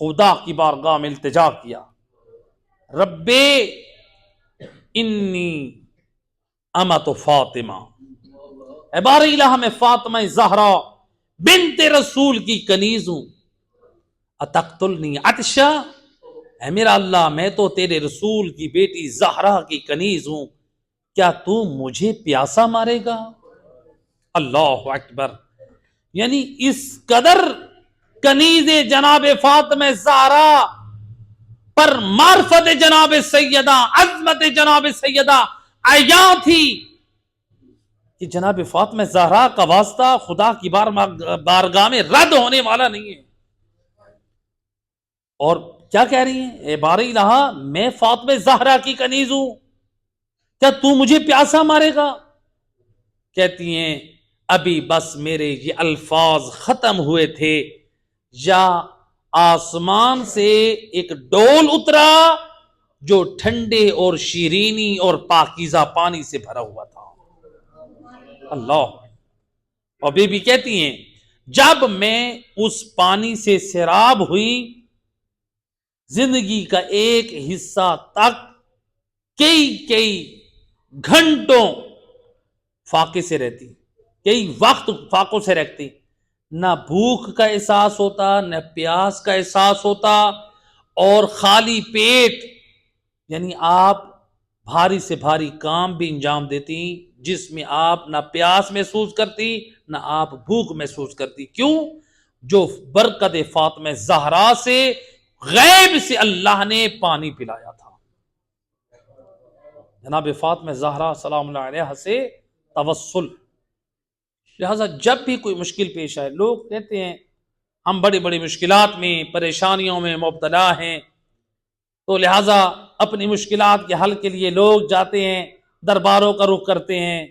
خدا کی بارگاہ میں التجا کیا، رب انی امت فاطمہ، اے بار الہ میں فاطمہ زہرا بنت رسول کی کنیز ہوں، اتقتلنی عطشا، اے میرا اللہ میں تو تیرے رسول کی بیٹی زہرا کی کنیز ہوں، کیا تو مجھے پیاسا مارے گا؟ اللہ اکبر، یعنی اس قدر کنیز جناب فاطمہ زہرا پر معرفت جناب سیدہ، عظمت جناب سیدہ عیاں تھی کہ جناب فاطمہ زہرا کا واسطہ خدا کی بارگاہ میں رد ہونے والا نہیں ہے۔ اور کیا کہہ رہی ہیں؟ اے بار الہ میں فاطمہ زہرا کی کنیز ہوں، کیا تو مجھے پیاسا مارے گا؟ کہتی ہیں ابھی بس میرے یہ الفاظ ختم ہوئے تھے یا آسمان سے ایک ڈول اترا جو ٹھنڈے اور شیرینی اور پاکیزہ پانی سے بھرا ہوا تھا۔ اللہ، اور بی بی کہتی ہیں جب میں اس پانی سے سیراب ہوئی، زندگی کا ایک حصہ تک کئی گھنٹوں فاقے سے رہتی، کئی وقت فاقوں سے رہتی، نہ بھوک کا احساس ہوتا نہ پیاس کا احساس ہوتا، اور خالی پیٹ، یعنی آپ بھاری سے بھاری کام بھی انجام دیتی جس میں آپ نہ پیاس محسوس کرتی نہ آپ بھوک محسوس کرتی۔ کیوں؟ جو برکت فاطمہ زہرا سے غیب سے اللہ نے پانی پلایا تھا۔ جناب فاطمہ زہرا سلام اللہ علیہ سے توسل، لہذا جب بھی کوئی مشکل پیش آئے، لوگ کہتے ہیں ہم بڑی بڑی مشکلات میں پریشانیوں میں مبتلا ہیں، تو لہذا اپنی مشکلات کے حل کے لیے لوگ جاتے ہیں، درباروں کا رخ کرتے ہیں،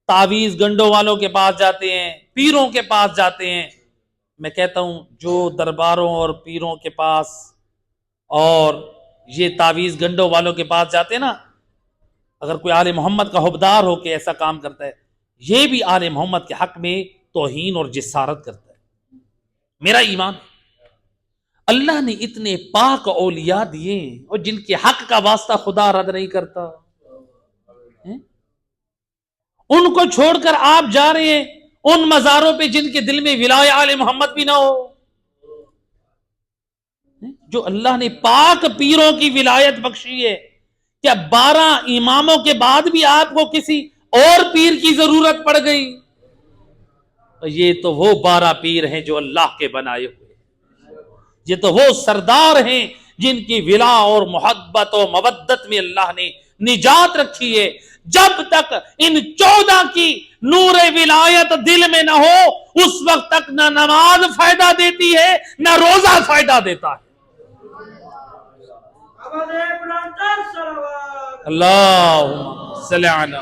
تعویذ گنڈوں والوں کے پاس جاتے ہیں، پیروں کے پاس جاتے ہیں۔ میں کہتا ہوں جو درباروں اور پیروں کے پاس اور یہ تعویذ گنڈوں والوں کے پاس جاتے ہیں نا، اگر کوئی آل محمد کا حبدار ہو کے ایسا کام کرتا ہے، یہ بھی آل محمد کے حق میں توہین اور جسارت کرتا ہے۔ میرا ایمان، اللہ نے اتنے پاک اولیاء دیے اور جن کے حق کا واسطہ خدا رد نہیں کرتا، ان کو چھوڑ کر آپ جا رہے ہیں ان مزاروں پہ جن کے دل میں ولایہ آل محمد بھی نہ ہو، جو اللہ نے پاک پیروں کی ولایت بخشی ہے۔ کیا 12 اماموں کے بعد بھی آپ کو کسی اور پیر کی ضرورت پڑ گئی؟ یہ تو وہ 12 پیر ہیں جو اللہ کے بنائے ہوئے، یہ تو وہ سردار ہیں جن کی ولا اور محبت و مودت میں اللہ نے نجات رکھی ہے۔ جب تک ان 14 کی نور ولایت دل میں نہ ہو اس وقت تک نہ نماز فائدہ دیتی ہے نہ روزہ فائدہ دیتا ہے۔ اللہم صلی علی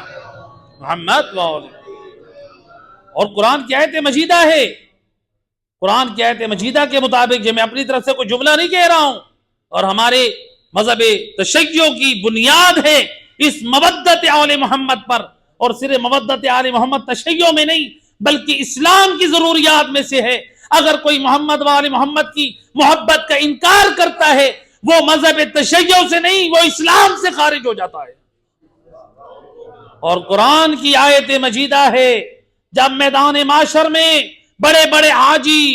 محمد اور قرآن کی آیت مجیدہ ہے، قرآن کی آیت مجیدہ کے مطابق یہ میں اپنی طرف سے کوئی جملہ نہیں کہہ رہا ہوں، اور ہمارے مذہب تشیع کی بنیاد ہے اس مودت آل محمد پر اور صرف مودت آل محمد تشیع میں نہیں بلکہ اسلام کی ضروریات میں سے ہے. اگر کوئی محمد و آل محمد کی محبت کا انکار کرتا ہے وہ مذہب تشیع سے نہیں، وہ اسلام سے خارج ہو جاتا ہے. اور قرآن کی آیت مجیدہ ہے جب میدان معاشر میں بڑے بڑے حاجی،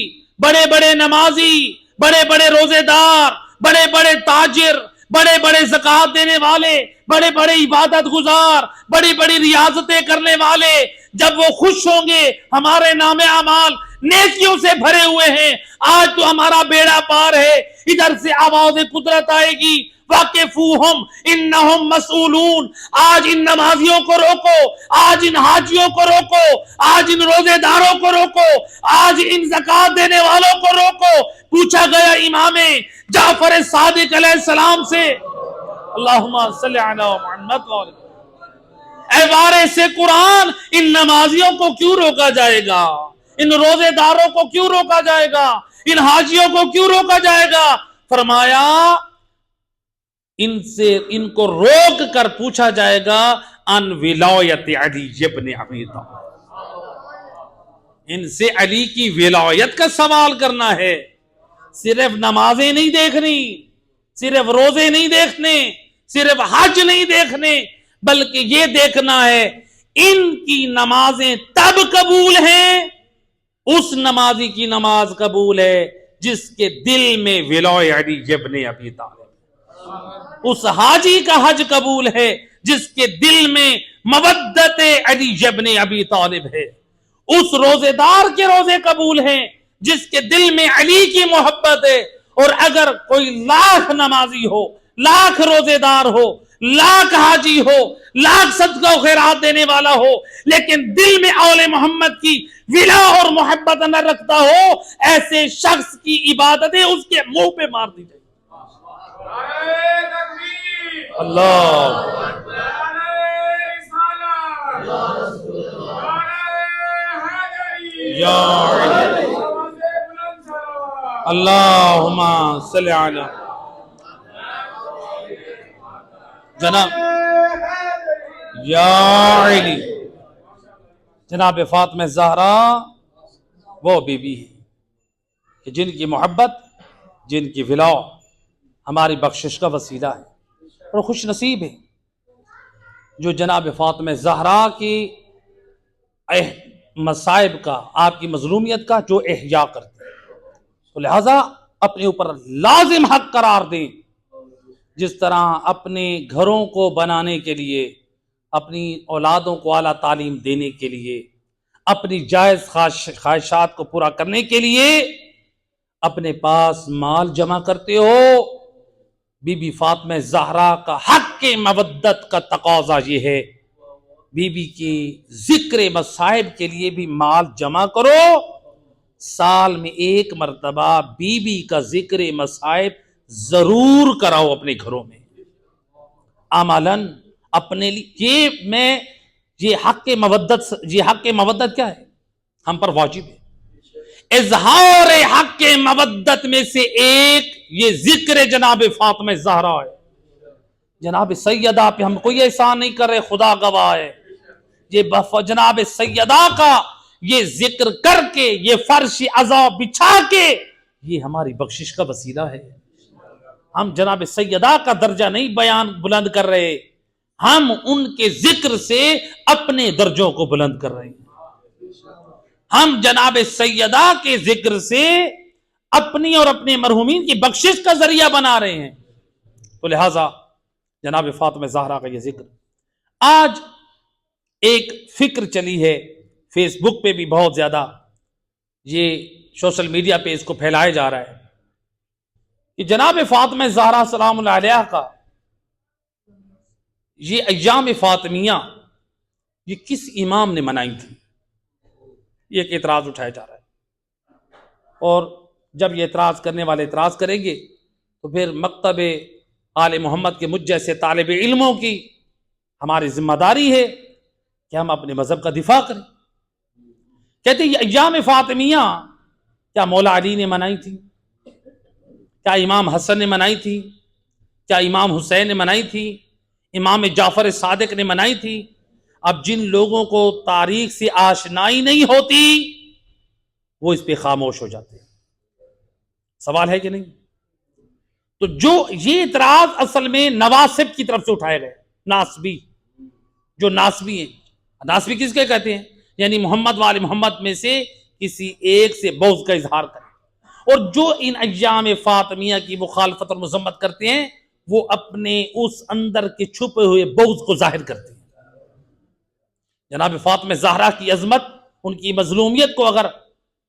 بڑے بڑے نمازی، بڑے بڑے روزے دار، بڑے بڑے تاجر، بڑے بڑے زکوٰۃ دینے والے، بڑے بڑے عبادت گزار، بڑی بڑی ریاضتیں کرنے والے جب وہ خوش ہوں گے ہمارے نام اعمال نیکیوں سے بھرے ہوئے ہیں، آج تو ہمارا بیڑا پار ہے، ادھر سے آواز قدرت آئے گی واقفوہم انہم مسئولون. آج ان نمازیوں کو روکو، آج ان حاجیوں کو روکو، آج ان روزے داروں کو روکو، آج ان زکوٰۃ دینے والوں کو روکو. پوچھا گیا امام جعفر صادق علیہ السلام سے، اللہم صلی علی محمد و اے وارث قرآن، ان نمازیوں کو کیوں روکا جائے گا؟ ان روزے داروں کو کیوں روکا جائے گا؟ ان حاجیوں کو کیوں روکا جائے گا؟ فرمایا ان کو روک کر پوچھا جائے گا ان ولایت علی ابن ابی طالب، ان سے علی کی ولایت کا سوال کرنا ہے. صرف نمازیں نہیں دیکھنی، صرف روزے نہیں دیکھنے، صرف حج نہیں دیکھنے، بلکہ یہ دیکھنا ہے ان کی نمازیں تب قبول ہیں، اس نمازی کی نماز قبول ہے جس کے دل میں ولایت علی ابن ابی طالب، اس حاجی کا حج قبول ہے جس کے دل میں مودت علی ابن ابی طالب ہے، اس روزے دار کے روزے قبول ہیں جس کے دل میں علی کی محبت ہے. اور اگر کوئی لاکھ نمازی ہو، لاکھ روزے دار ہو، لاکھ حاجی ہو، لاکھ صدقہ و خیرات دینے والا ہو، لیکن دل میں آل محمد کی ولا اور محبت نہ رکھتا ہو، ایسے شخص کی عبادتیں اس کے منہ پہ مار دی جائے. اللہ اللہم صلی علی جناب یا علی. جناب فاطمہ زہرا وہ بی بی ہے کہ جن کی محبت، جن کی ولا ہماری بخشش کا وسیلہ ہے، اور خوش نصیب ہے جو جناب فاطمہ زہرا کی مصائب کا، آپ کی مظلومیت کا جو احیا کرتے ہیں. تو لہذا اپنے اوپر لازم حق قرار دیں. جس طرح اپنے گھروں کو بنانے کے لیے، اپنی اولادوں کو اعلیٰ تعلیم دینے کے لیے، اپنی جائز خواہشات کو پورا کرنے کے لیے اپنے پاس مال جمع کرتے ہو، بی بی فاطمہ زہرا کا حق کے مودت کا تقاضا یہ ہے بی بی کی ذکر مصائب کے لیے بھی مال جمع کرو. سال میں ایک مرتبہ بی بی کا ذکر مصائب ضرور کراؤ اپنے گھروں میں عملاً اپنے لیے. یہ حق مودت کیا ہے؟ ہم پر واجب ہے. اظہار حق مودت میں سے ایک یہ ذکر جناب فاطمہ زہرا ہے. جناب سیدہ پہ ہم کوئی احسان نہیں کر رہے، خدا گواہ ہے. یہ جناب سیدہ کا یہ ذکر کر کے، یہ فرش عزا بچھا کے، یہ ہماری بخشش کا وسیلہ ہے. ہم جناب سیدہ کا درجہ نہیں بلند کر رہے، ہم ان کے ذکر سے اپنے درجوں کو بلند کر رہے ہیں. ہم جناب سیدہ کے ذکر سے اپنی اور اپنے مرحومین کی بخشش کا ذریعہ بنا رہے ہیں. تو لہذا جناب فاطمہ زہرا کا یہ ذکر، آج ایک فکر چلی ہے فیس بک پہ بھی بہت زیادہ، یہ سوشل میڈیا پہ اس کو پھیلایا جا رہا ہے کہ جناب فاطمہ زہرا سلام اللہ علیہ کا یہ ایام فاطمیہ یہ کس امام نے منائی تھی، یہ ایک اعتراض اٹھایا جا رہا ہے. اور جب یہ اعتراض کرنے والے اعتراض کریں گے تو پھر مکتب آل محمد کے مجھ جیسے طالب علموں کی ہماری ذمہ داری ہے کہ ہم اپنے مذہب کا دفاع کریں. کہتے ہیں یہ ایام فاطمیہ کیا مولا علی نے منائی تھی؟ کیا امام حسن نے منائی تھی؟ کیا امام حسین نے منائی تھی؟ امام جعفر صادق نے منائی تھی؟ اب جن لوگوں کو تاریخ سے آشنائی نہیں ہوتی وہ اس پہ خاموش ہو جاتے ہیں. سوال ہے کہ نہیں؟ تو جو یہ اعتراض اصل میں نواسب کی طرف سے اٹھائے گئے، ناسبی، جو ناسبی ہیں. ناسبی کس کے کہتے ہیں؟ یعنی محمد وال محمد میں سے کسی ایک سے بغض کا اظہار کریں. اور جو ان ایام فاطمیہ کی مخالفت اور مذمت کرتے ہیں وہ اپنے اس اندر کے چھپے ہوئے بغض کو ظاہر کرتے ہیں. جناب فاطمہ زہرا کی عظمت، ان کی مظلومیت کو اگر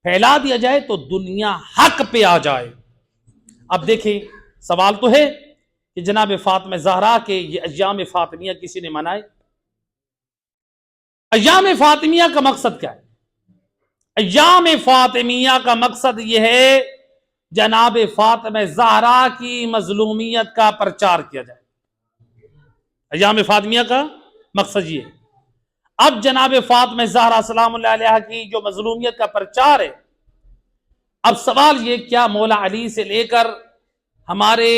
پھیلا دیا جائے تو دنیا حق پہ آ جائے. اب دیکھیں، سوال تو ہے کہ جناب فاطمہ زہرا کے یہ ایام فاطمیہ کسی نے منائے؟ ایام فاطمیہ کا مقصد کیا ہے؟ ایام فاطمیہ کا مقصد یہ ہے جناب فاطمہ زہرا کی مظلومیت کا پرچار کیا جائے. ایام فاطمیہ کا مقصد یہ ہے. اب جناب فاطمہ زہرا سلام اللہ علیہ کی جو مظلومیت کا پرچار ہے، اب سوال یہ، کیا مولا علی سے لے کر ہمارے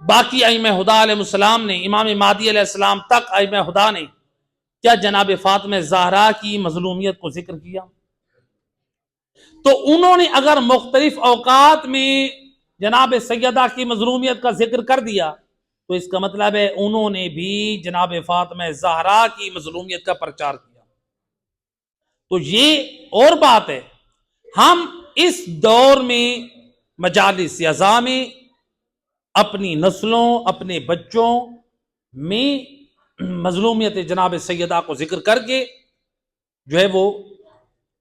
باقی ائمہ ہدا علیہ السلام نے، امام مہدی علیہ السلام تک ائمہ ہدا نے کیا جناب فاطمہ زہرا کی مظلومیت کو ذکر کیا؟ تو انہوں نے اگر مختلف اوقات میں جناب سیدہ کی مظلومیت کا ذکر کر دیا تو اس کا مطلب ہے انہوں نے بھی جناب فاطمہ زہرا کی مظلومیت کا پرچار کیا. تو یہ اور بات ہے. ہم اس دور میں مجالس اعضاء میں اپنی نسلوں، اپنے بچوں میں مظلومیت جناب سیدہ کو ذکر کر کے جو ہے وہ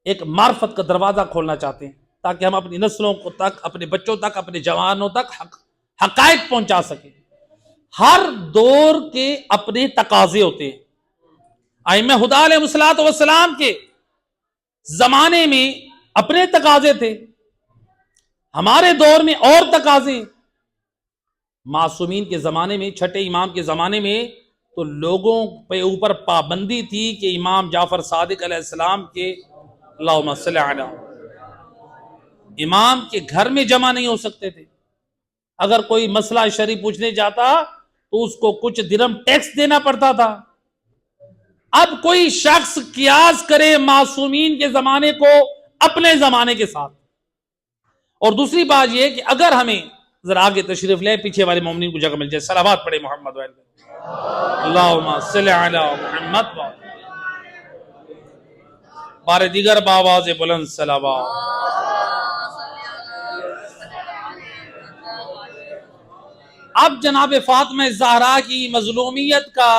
ایک معرفت کا دروازہ کھولنا چاہتے ہیں تاکہ ہم اپنی نسلوں کو تک، اپنے بچوں تک، اپنے جوانوں تک حقائق پہنچا سکیں. ہر دور کے اپنے تقاضے ہوتے ہیں. ائمہ ہدا علیہ الصلوۃ والسلام کے زمانے میں اپنے تقاضے تھے، ہمارے دور میں اور تقاضے. معصومین کے زمانے میں، چھٹے امام کے زمانے میں تو لوگوں پہ اوپر پابندی تھی کہ امام جعفر صادق علیہ السلام کے اللہم صلی علی امام کے گھر میں جمع نہیں ہو سکتے تھے. اگر کوئی مسئلہ شرعی پوچھنے جاتا تو اس کو کچھ درہم ٹیکس دینا پڑتا تھا. اب کوئی شخص قیاس کرے معصومین کے زمانے کو اپنے زمانے کے ساتھ. اور دوسری بات یہ کہ اگر ہمیں ذرا آگے تشریف لے، پیچھے والے مومنین کو جگہ مل جائے، صلوات پڑھے محمد اللہم صلی علی محمد. بار دیگر بآواز بلند صلوات. اب جناب فاطمہ زہرا کی مظلومیت کا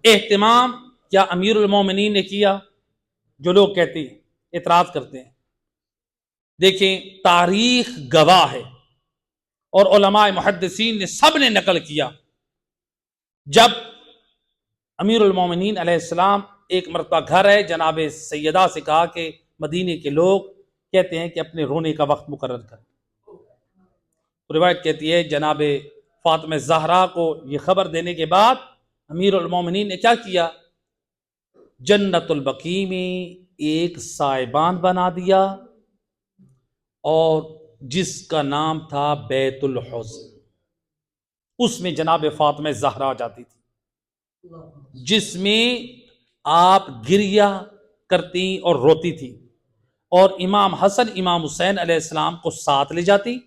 اہتمام کیا امیر المومنین نے کیا؟ جو لوگ کہتے ہیں، اعتراض کرتے ہیں. دیکھیں، تاریخ گواہ ہے اور علماء محدثین نے سب نے نقل کیا. جب امیر المومنین علیہ السلام ایک مرتبہ گھر ہے، جناب سیدہ سے کہا کہ مدینے کے لوگ کہتے ہیں کہ اپنے رونے کا وقت مقرر کریں. روایت کہتی ہے جناب فاطمہ زہرا کو یہ خبر دینے کے بعد امیر المومنین نے کیا کیا؟ جنت البقیع میں ایک سائبان بنا دیا اور جس کا نام تھا بیت الحزن. اس میں جناب فاطمہ زہرا جاتی تھی، جس میں آپ گریہ کرتی اور روتی تھی، اور امام حسن امام حسین علیہ السلام کو ساتھ لے جاتی،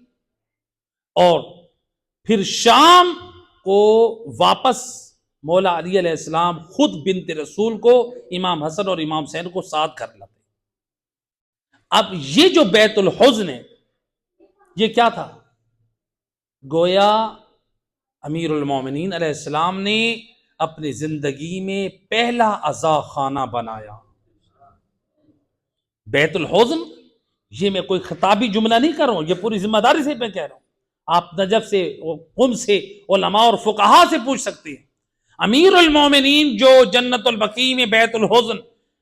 اور پھر شام کو واپس مولا علی علیہ السلام خود بنت رسول کو امام حسن اور امام حسین کو ساتھ کر لاتے. اب یہ جو بیت الحزن ہے یہ کیا تھا؟ گویا امیر المومنین علیہ السلام نے اپنی زندگی میں پہلا عزا خانہ بنایا. بیت الحزن، یہ میں کوئی خطابی جملہ نہیں کر رہا ہوں، یہ پوری ذمہ داری سے میں کہہ رہا ہوں. آپ نجف سے، قم سے، علماء اور فقہا سے پوچھ سکتے ہیں. امیر المومنین جو جنت البقیع میں بیت الحزن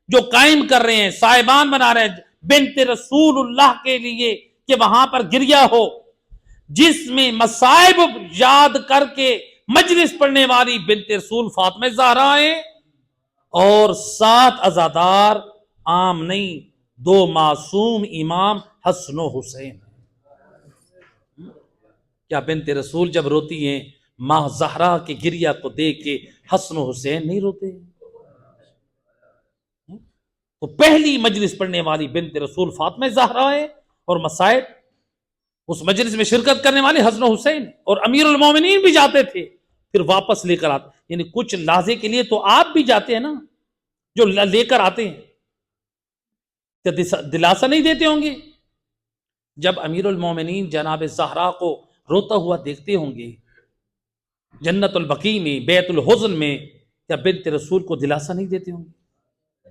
جو قائم کر رہے ہیں، صاحبان بنا رہے ہیں بنت رسول اللہ کے لیے کہ وہاں پر گریہ ہو، جس میں مصائب یاد کر کے مجلس پڑھنے والی بنت رسول فاطمہ زہرا ہیں، اور 7 عزادار عام نہیں، 2 معصوم امام حسن و حسین. کیا بنت رسول جب روتی ہیں ماں زہرا کے گریہ کو دیکھ کے حسن و حسین نہیں روتے؟ تو پہلی مجلس پڑھنے والی بنت رسول فاطمہ زہرا ہے، اور مصائب اس مجلس میں شرکت کرنے والے حسن و حسین، اور امیر المومنین بھی جاتے تھے، پھر واپس لے کر آتے. یعنی کچھ لحظے کے لیے تو آپ بھی جاتے ہیں نا، جو لے کر آتے ہیں، کیا دلاسا نہیں دیتے ہوں گے؟ جب امیر المومنین جناب زہرا کو روتا ہوا دیکھتے ہوں گے جنت البقیع میں، بیت الحزن میں، کیا بنت رسول کو دلاسا نہیں دیتے ہوں گے؟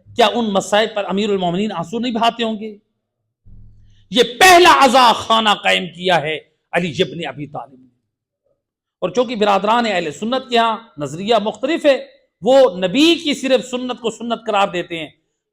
کیا ان مسائب پر امیر المومنین آنسو نہیں بہاتے ہوں گے؟ یہ پہلا عزا خانہ قائم کیا ہے علی ابن ابی طالب نے. اور چونکہ برادران اہل سنت کے ہاں نظریہ مختلف ہے، وہ نبی کی صرف سنت کو سنت قرار دیتے ہیں،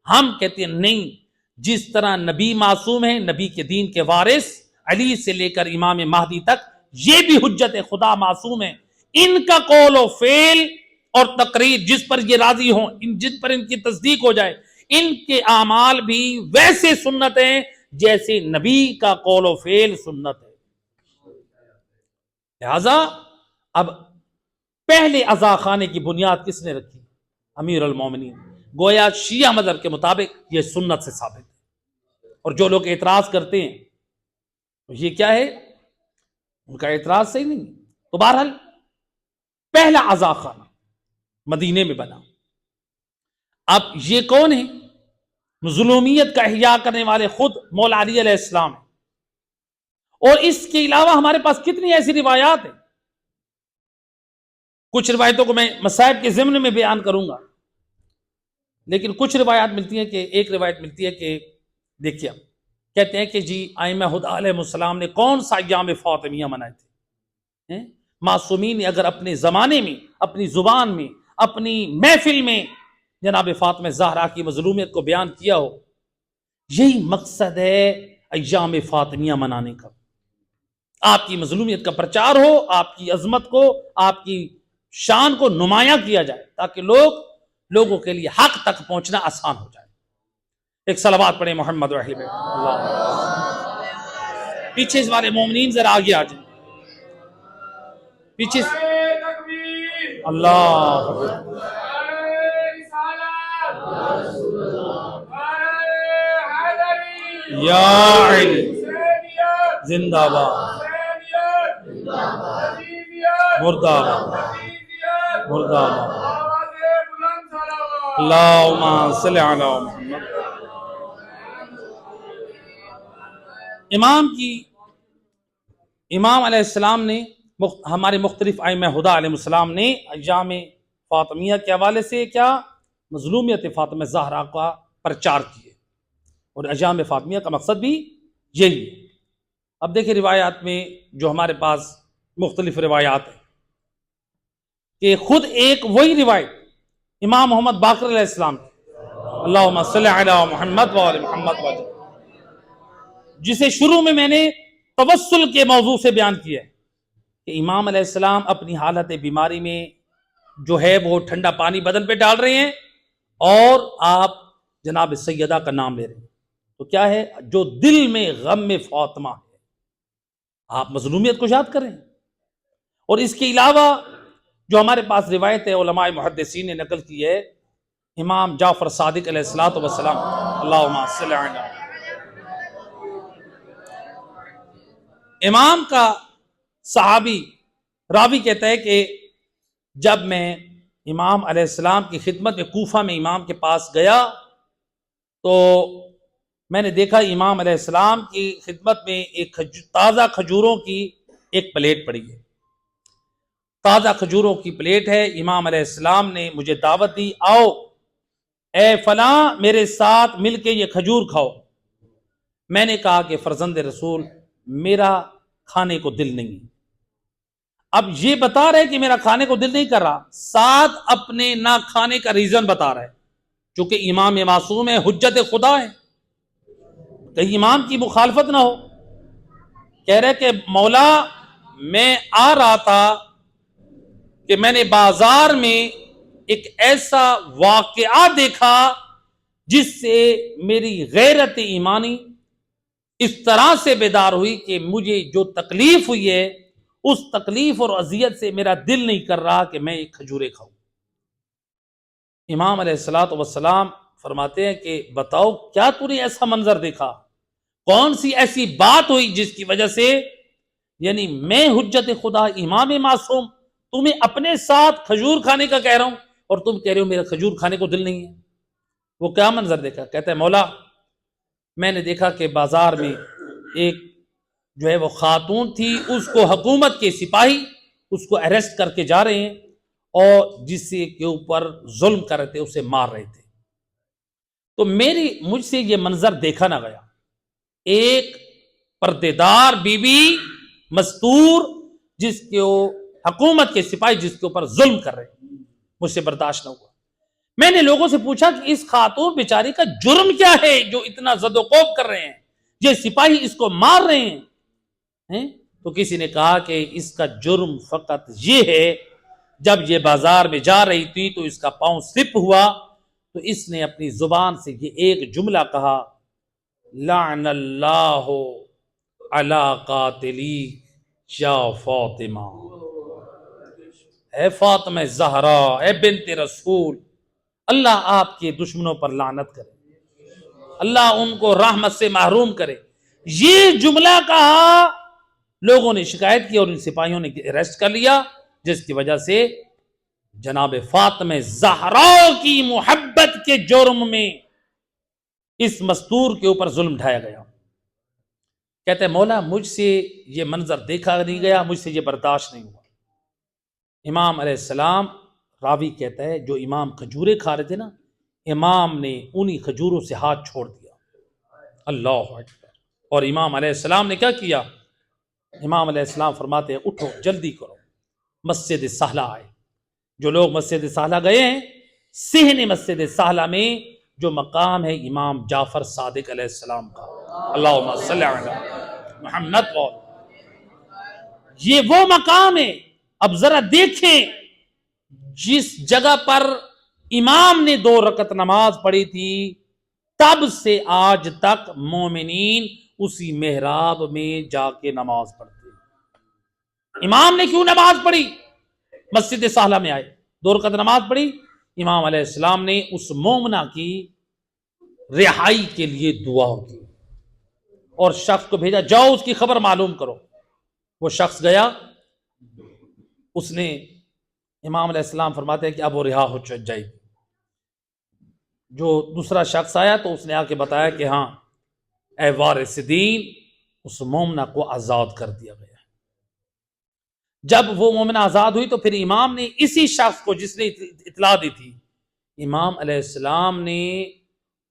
ہم کہتے ہیں نہیں، جس طرح نبی معصوم ہے، نبی کے دین کے وارث علی سے لے کر امام مہدی تک یہ بھی حجت خدا معصوم ہے. ان کا قول و فعل اور تقریر جس پر یہ راضی ہوں، جن پر ان کی تصدیق ہو جائے، ان کے اعمال بھی ویسے سنت ہیں جیسے نبی کا قول و فعل سنت ہے. لہذا اب پہلے عزا خانے کی بنیاد کس نے رکھی؟ امیر المومنین. گویا شیعہ مذہب کے مطابق یہ سنت سے ثابت ہے. اور جو لوگ اعتراض کرتے ہیں یہ کیا ہے؟ ان کا اعتراض صحیح نہیں. تو بہرحال پہلا عزا خانہ مدینے میں بنا. اب یہ کون ہے؟ مظلومیت کا احیاء کرنے والے خود مولا علی علیہ السلام ہیں. اور اس کے علاوہ ہمارے پاس کتنی ایسی روایات ہیں. کچھ روایتوں کو میں مصائب کے ضمن میں بیان کروں گا، لیکن کچھ روایات ملتی ہیں کہ ایک روایت ملتی ہے کہ دیکھیے کہتے ہیں کہ جی ائمہ ہدی علیہ السلام نے کون سا ایام فاطمیہ منائے تھے. معصومین نے اگر اپنے زمانے میں، اپنی زبان میں، اپنی محفل میں جناب فاطمہ زہرا کی مظلومیت کو بیان کیا ہو، یہی مقصد ہے ایام فاطمیہ منانے کا. آپ کی مظلومیت کا پرچار ہو، آپ کی عظمت کو، آپ کی شان کو نمایاں کیا جائے، تاکہ لوگوں کے لیے حق تک پہنچنا آسان ہو جائے. ایک صلوات پڑھیں محمد و اہل بیت. اللہ پیچھے اس والے مومنین ذرا آگے آ جائیں، پیچھے اللہ یا علی زندہ باد، مردہ باد، مردہ باد. اللہم صلی علی محمد. امام علیہ السلام نے ہمارے مختلف ائمہ ہدی علیہ السلام نے ایام فاطمیہ کے حوالے سے کیا مظلومیت فاطمہ زہرا کا پرچار کیے، اور ایام فاطمیہ کا مقصد بھی یہی ہے. اب دیکھیں روایات میں جو ہمارے پاس مختلف روایات ہیں، کہ خود ایک وہی روایت امام محمد باقر علیہ السلام اللہم صلی علی محمد وآل محمد وآل، جسے شروع میں نے توسل کے موضوع سے بیان کیا ہے کہ امام علیہ السلام اپنی حالت بیماری میں جو ہے وہ ٹھنڈا پانی بدن پہ ڈال رہے ہیں، اور آپ جناب سیدہ کا نام لے رہے ہیں. تو کیا ہے؟ جو دل میں غم میں فاطمہ ہے، آپ مظلومیت کو یاد کریں. اور اس کے علاوہ جو ہمارے پاس روایت ہے علماء محدثین نے نقل کی ہے، امام جعفر صادق علیہ الصلوۃ والسلام اللہم صلی علی، امام کا صحابی راوی کہتا ہے کہ جب میں امام علیہ السلام کی خدمت میں کوفہ میں امام کے پاس گیا تو میں نے دیکھا امام علیہ السلام کی خدمت میں ایک تازہ کھجوروں کی ایک پلیٹ پڑی ہے. تازہ کھجوروں کی پلیٹ ہے. امام علیہ السلام نے مجھے دعوت دی، آؤ اے فلاں میرے ساتھ مل کے یہ کھجور کھاؤ. میں نے کہا کہ فرزند رسول میرا کھانے کو دل نہیں. اب یہ بتا رہے کہ میرا کھانے کو دل نہیں کر رہا، ساتھ اپنے نہ کھانے کا ریزن بتا رہا ہے، چونکہ امام معصوم ہے، حجت خدا ہے، کہیں امام کی مخالفت نہ ہو. کہہ رہے کہ مولا میں آ رہا تھا کہ میں نے بازار میں ایک ایسا واقعہ دیکھا جس سے میری غیرت ایمانی اس طرح سے بیدار ہوئی کہ مجھے جو تکلیف ہوئی ہے اس تکلیف اور اذیت سے میرا دل نہیں کر رہا کہ میں یہ کھجوریں کھاؤں۔ امام علیہ الصلوۃ والسلام فرماتے ہیں کہ بتاؤ کیا تو نے ایسا منظر دیکھا، کون سی ایسی بات ہوئی جس کی وجہ سے، یعنی میں حجت خدا امام معصوم تمہیں اپنے ساتھ کھجور کھانے کا کہہ رہا ہوں اور تم کہہ رہے ہو میرا کھجور کھانے کو دل نہیں ہے۔ وہ کیا منظر دیکھا؟ کہتا ہے مولا میں نے دیکھا کہ بازار میں ایک جو ہے وہ خاتون تھی، اس کو حکومت کے سپاہی اس کو اریسٹ کر کے جا رہے ہیں اور جس کے اوپر ظلم کر رہے تھے اسے مار رہے تھے۔ تو مجھ سے یہ منظر دیکھا نہ گیا، ایک پردے دار بی بی مستور جس کو حکومت کے سپاہی جس کے اوپر ظلم کر رہے ہیں، مجھ سے برداشت نہ ہوا۔ میں نے لوگوں سے پوچھا کہ اس خاتون بیچاری کا جرم کیا ہے جو اتنا زد و کوب کر رہے ہیں، یہ سپاہی اس کو مار رہے ہیں؟ تو کسی نے کہا کہ اس کا جرم فقط یہ ہے جب یہ بازار میں جا رہی تھی تو اس کا پاؤں سلپ ہوا تو اس نے اپنی زبان سے یہ ایک جملہ کہا، لعن اللہ علی قاتلی یا فاطمہ، اے فاطمہ زہرا، اے بنت رسول، اللہ آپ کے دشمنوں پر لعنت کرے، اللہ ان کو رحمت سے محروم کرے۔ یہ جملہ کہا، لوگوں نے شکایت کی اور ان سپاہیوں نے اریسٹ کر لیا، جس کی وجہ سے جناب فاطمہ زہرا کی محبت کے جرم میں اس مستور کے اوپر ظلم ڈھایا گیا۔ کہتے ہیں مولا مجھ سے یہ منظر دیکھا نہیں گیا، مجھ سے یہ برداشت نہیں ہوا۔ امام علیہ السلام، راوی کہتا ہے جو امام کھجوریں کھا رہے تھے نا، امام نے انہی کھجوروں سے ہاتھ چھوڑ دیا۔ اللہ اکبر۔ اور امام علیہ السلام نے کیا کیا؟ امام علیہ السلام فرماتے ہیں اٹھو جلدی کرو، مسجد سہلہ آئے۔ جو لوگ مسجد سہلہ گئے ہیں، صحن مسجد سہلہ میں جو مقام ہے امام جعفر صادق علیہ السلام کا، اللہم صلی علی محمد، یہ وہ مقام ہے۔ اب ذرا دیکھیں جس جگہ پر امام نے 2 رکعت نماز پڑھی تھی، تب سے آج تک مومنین اسی محراب میں جا کے نماز پڑھتے ہیں۔ امام نے کیوں نماز پڑھی؟ مسجد سہلہ میں آئے، 2 رکعت نماز پڑھی، امام علیہ السلام نے اس مومنہ کی رہائی کے لیے دعا کی اور شخص کو بھیجا جاؤ اس کی خبر معلوم کرو۔ وہ شخص گیا، اس نے، امام علیہ السلام فرماتے ہیں کہ اب وہ رہا ہو جائے گی۔ جو دوسرا شخص آیا تو اس نے آ کے بتایا کہ ہاں اے وارث دین، اس مومنہ کو آزاد کر دیا گیا۔ جب وہ مومنہ آزاد ہوئی تو پھر امام نے اسی شخص کو جس نے اطلاع دی تھی، امام علیہ السلام نے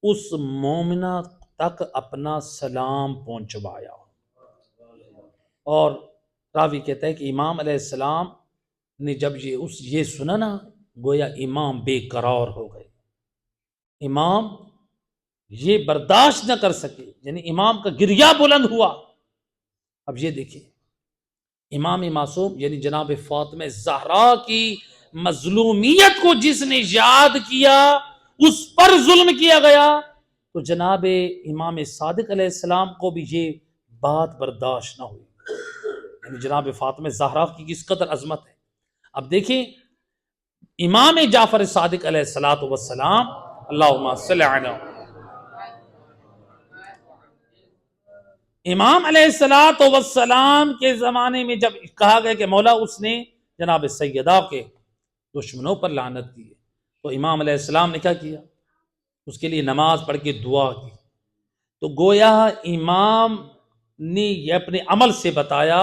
اس مومنہ تک اپنا سلام پہنچوایا۔ اور راوی کہتا ہے کہ امام علیہ السلام نے جب یہ سنا نا، گویا امام بے قرار ہو گئے، امام یہ برداشت نہ کر سکے، یعنی امام کا گریہ بلند ہوا۔ اب یہ دیکھیں امام معصوم یعنی جناب فاطمہ زہرا کی مظلومیت کو جس نے یاد کیا، اس پر ظلم کیا گیا، تو جناب امام صادق علیہ السلام کو بھی یہ بات برداشت نہ ہوئی، یعنی جناب فاطمہ زہرا کی کس قدر عظمت ہے۔ اب دیکھیں امام جعفر صادق علیہ السلام، اللہم صلی علی، امام علیہ السلام کے زمانے میں جب کہا گیا کہ مولا اس نے جناب سیدہ کے دشمنوں پر لعنت کی ہے، تو امام علیہ السلام نے کیا کیا؟ اس کے لیے نماز پڑھ کے دعا کی۔ تو گویا امام نے یہ اپنے عمل سے بتایا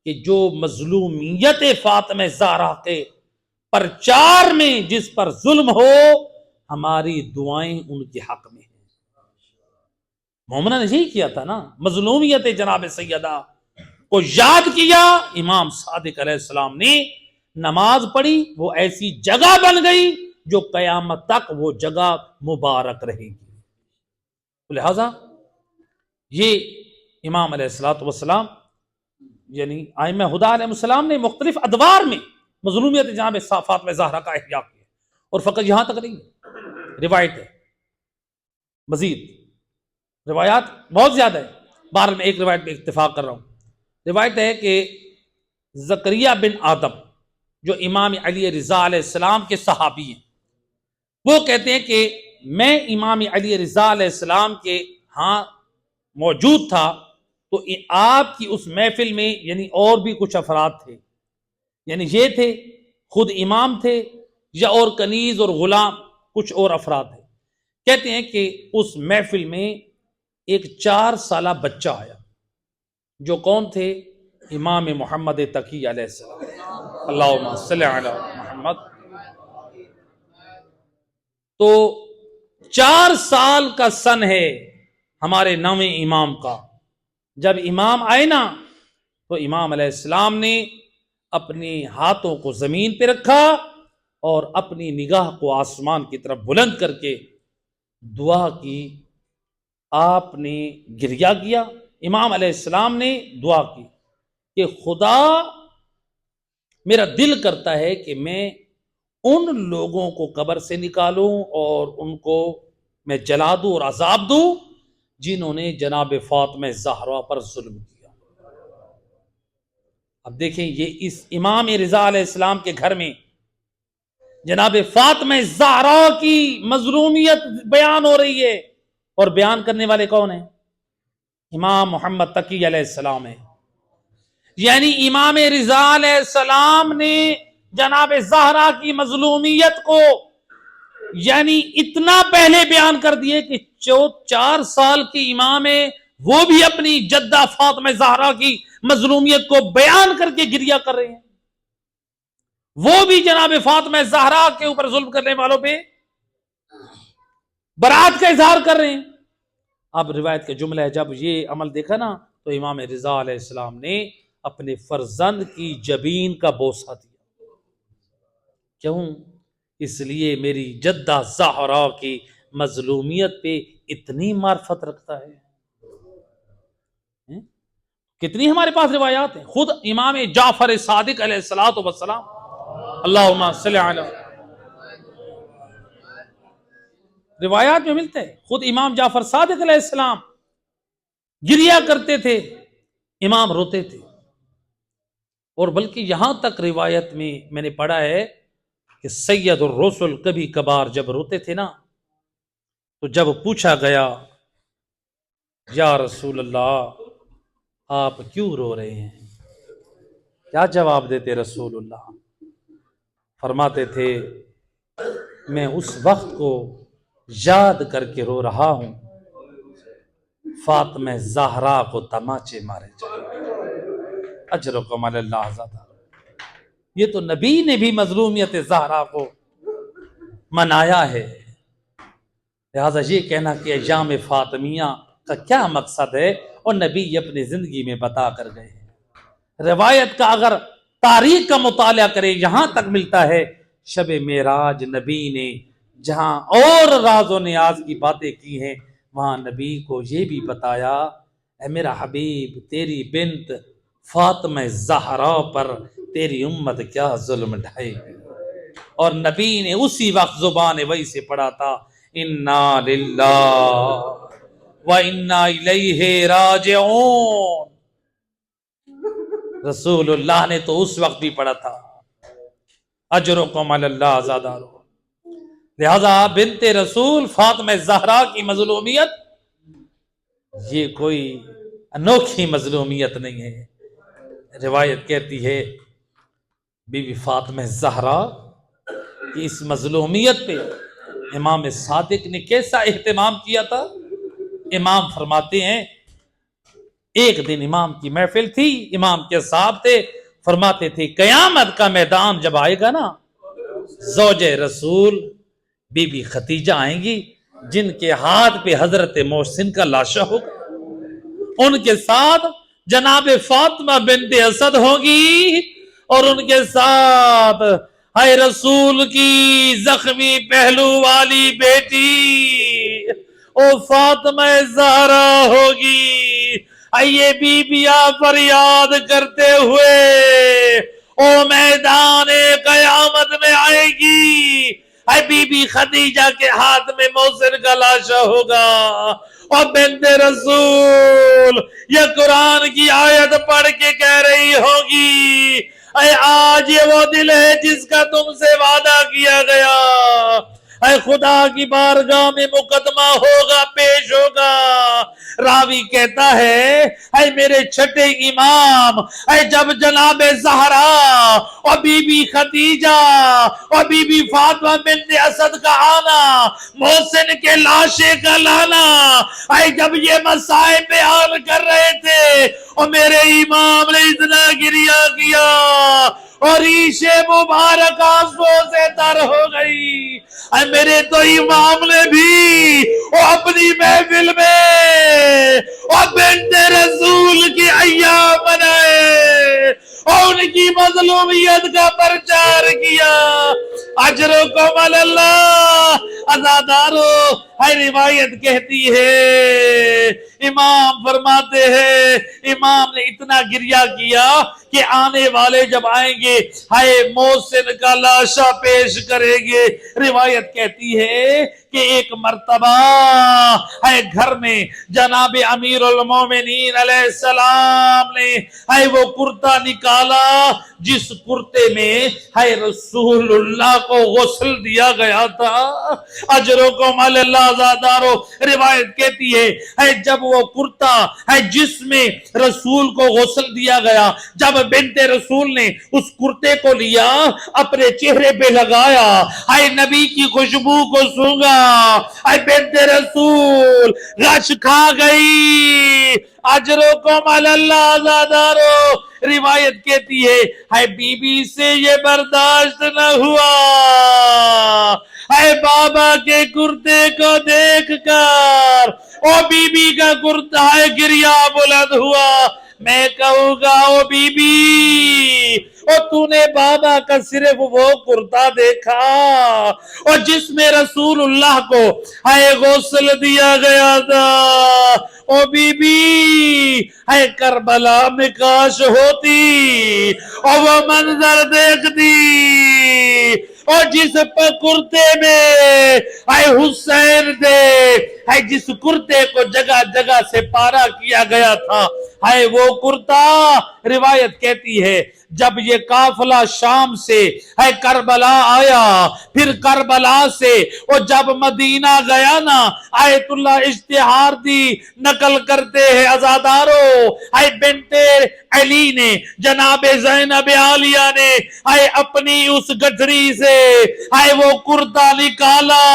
کہ جو مظلومیت فاطمہ زہرا کے پرچار میں جس پر ظلم ہو، ہماری دعائیں ان کے حق میں ہیں۔ مومنہ نے یہی کیا تھا نا، مظلومیت جناب سیدہ کو یاد کیا، امام صادق علیہ السلام نے نماز پڑھی، وہ ایسی جگہ بن گئی جو قیامت تک وہ جگہ مبارک رہے گی۔ لہذا یہ امام علیہ السلام یعنی ائمہ ہدی علیہ السلام نے مختلف ادوار میں مظلومیت جناب فاطمہ زہرا کا احیاء کیا، اور فقط یہاں تک نہیں، روایت ہے مزید، روایات بہت زیادہ ہے، بہرحال میں ایک روایت میں اتفاق کر رہا ہوں۔ روایت ہے کہ زکریا بن آدم جو امام علی رضا علیہ السلام کے صحابی ہیں، وہ کہتے ہیں کہ میں امام علی رضا علیہ السلام کے ہاں موجود تھا، تو آپ کی اس محفل میں یعنی اور بھی کچھ افراد تھے، یعنی یہ تھے، خود امام تھے، یا اور کنیز اور غلام کچھ اور افراد تھے۔ کہتے ہیں کہ اس محفل میں ایک 4 سالہ بچہ آیا، جو کون تھے؟ امام محمد تقی علیہ السلام، اللہم صلی علی محمد۔ تو 4 سال کا سن ہے ہمارے نویں امام کا۔ جب امام آئے نا تو امام علیہ السلام نے اپنی ہاتھوں کو زمین پہ رکھا اور اپنی نگاہ کو آسمان کی طرف بلند کر کے دعا کی۔ آپ نے گریہ کیا، امام علیہ السلام نے دعا کی کہ خدا، میرا دل کرتا ہے کہ میں ان لوگوں کو قبر سے نکالوں اور ان کو میں جلا دوں اور عذاب دوں جنہوں نے جناب فاطمہ زہرا پر ظلم کیا۔ اب دیکھیں، یہ اس امام رضا علیہ السلام کے گھر میں جناب فاطمہ زہرا کی مظلومیت بیان ہو رہی ہے، اور بیان کرنے والے کون ہیں؟ امام محمد تقی علیہ السلام ہے۔ یعنی امام رضا علیہ السلام نے جناب زہرا کی مظلومیت کو یعنی اتنا پہلے بیان کر دیے کہ 4 سال کی امام ہے، وہ بھی اپنی جدہ فاطمہ زہرا کی مظلومیت کو بیان کر کے گریہ کر رہے ہیں، وہ بھی جناب فاطمہ زہرا کے اوپر ظلم کرنے والوں پہ برات کا اظہار کر رہے ہیں۔ اب روایت کا جملہ ہے، جب یہ عمل دیکھا نا تو امام رضا علیہ السلام نے اپنے فرزند کی جبین کا بوسہ دیا۔ کیوں؟ اس لیے میری جدہ زہرا کی مظلومیت پہ اتنی معرفت رکھتا ہے۔ کتنی ہمارے پاس روایات ہیں، خود امام جعفر صادق علیہ الصلوۃ والسلام، اللہم صلی علی، روایات میں ملتے ہیں، خود امام جعفر صادق علیہ السلام گریہ کرتے تھے، امام روتے تھے۔ اور بلکہ یہاں تک روایت میں نے پڑھا ہے کہ سید الرسل کبھی کبھار جب روتے تھے نا، تو جب پوچھا گیا یا رسول اللہ آپ کیوں رو رہے ہیں، کیا جواب دیتے رسول اللہ؟ فرماتے تھے میں اس وقت کو یاد کر کے رو رہا ہوں فاطمہ زہرا کو تماچے مارے جائے، اجرکم علی اللہ زیادہ۔ یہ تو نبی نے بھی مظلومیت زہرا کو منایا ہے، لہذا یہ کہنا کہ ایام فاطمیہ کا کیا مقصد ہے، اور نبی اپنی زندگی میں بتا کر گئے ہیں۔ روایت کا اگر تاریخ کا مطالعہ کرے، یہاں تک ملتا ہے شب معراج نبی نے جہاں اور راز و نیاز کی باتیں کی ہیں، وہاں نبی کو یہ بھی بتایا اے میرا حبیب، تیری بنت فاطمہ زہرا پر تیری امت کیا ظلم ڈھائے گی۔ اور نبی نے اسی وقت زبان وحی سے پڑھا تھا انا للہ و انا الیہ راجعون۔ رسول اللہ نے تو اس وقت بھی پڑھا تھا اجرکم علی اللہ زیادہ۔ لہذا بنت رسول فاطمہ زہرا کی مظلومیت یہ کوئی انوکھی مظلومیت نہیں ہے۔ روایت کہتی ہے بی بی فاطمہ زہرا کی اس مظلومیت پہ امام صادق نے کیسا اہتمام کیا تھا۔ امام فرماتے ہیں ایک دن امام کی محفل تھی، امام کے صاحب تھے، فرماتے تھے قیامت کا میدان جب آئے گا نا، زوج رسول بی بی ختیجہ آئیں گی جن کے ہاتھ پہ حضرت محسن کا لاشا ہوگا، ان کے ساتھ جناب فاطمہ بنت اسد ہوگی، اور ان کے ساتھ اے رسول کی زخمی پہلو والی بیٹی او فاطمہ زہرا ہوگی۔ یہ بیبیاں فریاد کرتے ہوئے او میدان قیامت میں آئے گی، اے بی بی خدیجہ کے ہاتھ میں محسن کا لاشا ہوگا، اور بنت رسول یہ قرآن کی آیت پڑھ کے کہہ رہی ہوگی اے آج یہ وہ دل ہے جس کا تم سے وعدہ کیا گیا، اے خدا کی بارگاہ میں مقدمہ ہوگا، پیش ہوگا۔ راوی کہتا ہے اے میرے چھٹے امام، اے جب جناب زہرا اور بی بی خدیجہ اور بی بی فاطمہ بنت اسد کا آنا، محسن کے لاشے کا لانا، اے جب یہ مسائل بیان کر رہے تھے اور میرے امام نے اتنا گریہ کیا اور ریش مبارک آنسوں سے تر ہو گئی، اے میرے تو امام نے بھی اپنی محفل میں اور بنت رسول کی ایام منائے اور ان کی مظلومیت کا پرچار کیا۔ اجرکم علی اللہ۔ عزادارو، ہے روایت کہتی ہے، امام فرماتے ہیں امام نے اتنا گریہ کیا کہ آنے والے جب آئیں گے ہائے محسن کا لاشا پیش کریں گے۔ روایت کہتی ہے کہ ایک مرتبہ ہے گھر میں جناب امیر المومنین علیہ السلام نے ہے وہ کرتا نکالا جس کرتے میں ہے رسول اللہ کو غسل دیا گیا تھا۔ اجرکم علی اللہ زادارو، روایت کہتی ہے جب وہ کرتا ہے جس میں رسول کو غسل دیا گیا، جب بنت رسول نے اس کرتے کو لیا اپنے چہرے پہ لگایا، اے نبی کی خوشبو کو سونگا، اے بنت رسول غش کھا گئی۔ اجرکم علی اللہ زادارو، روایت کہتی ہے بی بی سے یہ برداشت نہ ہوا، اے بابا کے کرتے کو دیکھ کر او بی بی کا کرتا ہے گریہ بلند ہوا۔ میں کہوں گا او بی بی، اور تو نے بابا کا صرف وہ کرتا دیکھا اور جس میں رسول اللہ کو ہے غسل دیا گیا تھا، او بی بی ہے کربلا میں کاش ہوتی اور وہ منظر دیکھتی اور جس کرتے میں اے حسین تھے، اے جس کرتے کو جگہ جگہ سے پارا کیا گیا تھا، اے وہ کرتا، روایت کہتی ہے جب یہ قافلہ شام سے اے کربلا آیا، پھر کربلا سے اور جب مدینہ گیا نا، آیت اللہ اشتہار دی نقل کرتے ہیں عزادارو، اے بنت علی نے جناب زینب عالیہ نے اے اپنی اس گٹھری سے اے وہ کرتا نکالا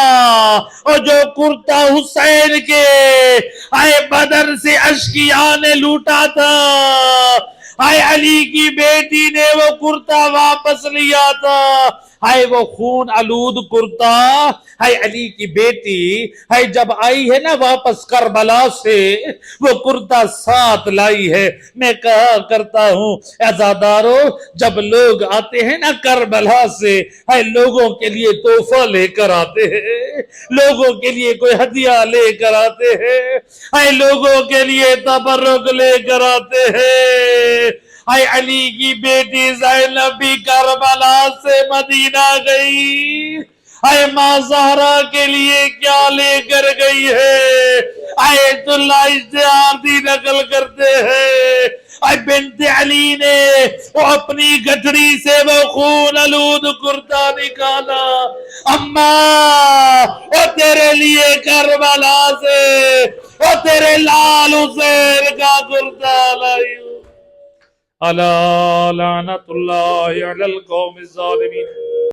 اور جو کرتا حسین کے اے بدن سے اشکیاء نے لوٹا تھا، اے علی کی بیٹی نے وہ کرتا واپس لیا تھا، اے وہ خون آلود کرتا، اے علی کی بیٹی اے جب آئی ہے نا واپس کربلا سے وہ کرتا ساتھ لائی ہے۔ میں کہا کرتا ہوں عزادارو، جب لوگ آتے ہیں نا کربلا سے اے لوگوں کے لیے تحفہ لے کر آتے ہیں، لوگوں کے لیے کوئی ہدیہ لے کر آتے ہیں، اے لوگوں کے لیے تبرک لے کر آتے ہیں۔ اے علی کی بیٹی زینب بھی کربلا سے مدینہ گئی، اے ماں زہرا کے لیے کیا لے کر گئی ہے؟ آیت اللہ اشتہار دی نقل کرتے ہیں اے بنت علی نے وہ اپنی گٹھڑی سے وہ خون آلود کرتا نکالا، اماں وہ تیرے لیے کربلا سے وہ تیرے لال حسین کا کرتا لائی ہوں۔ الا لعنت اللہ علی القوم الظالمین۔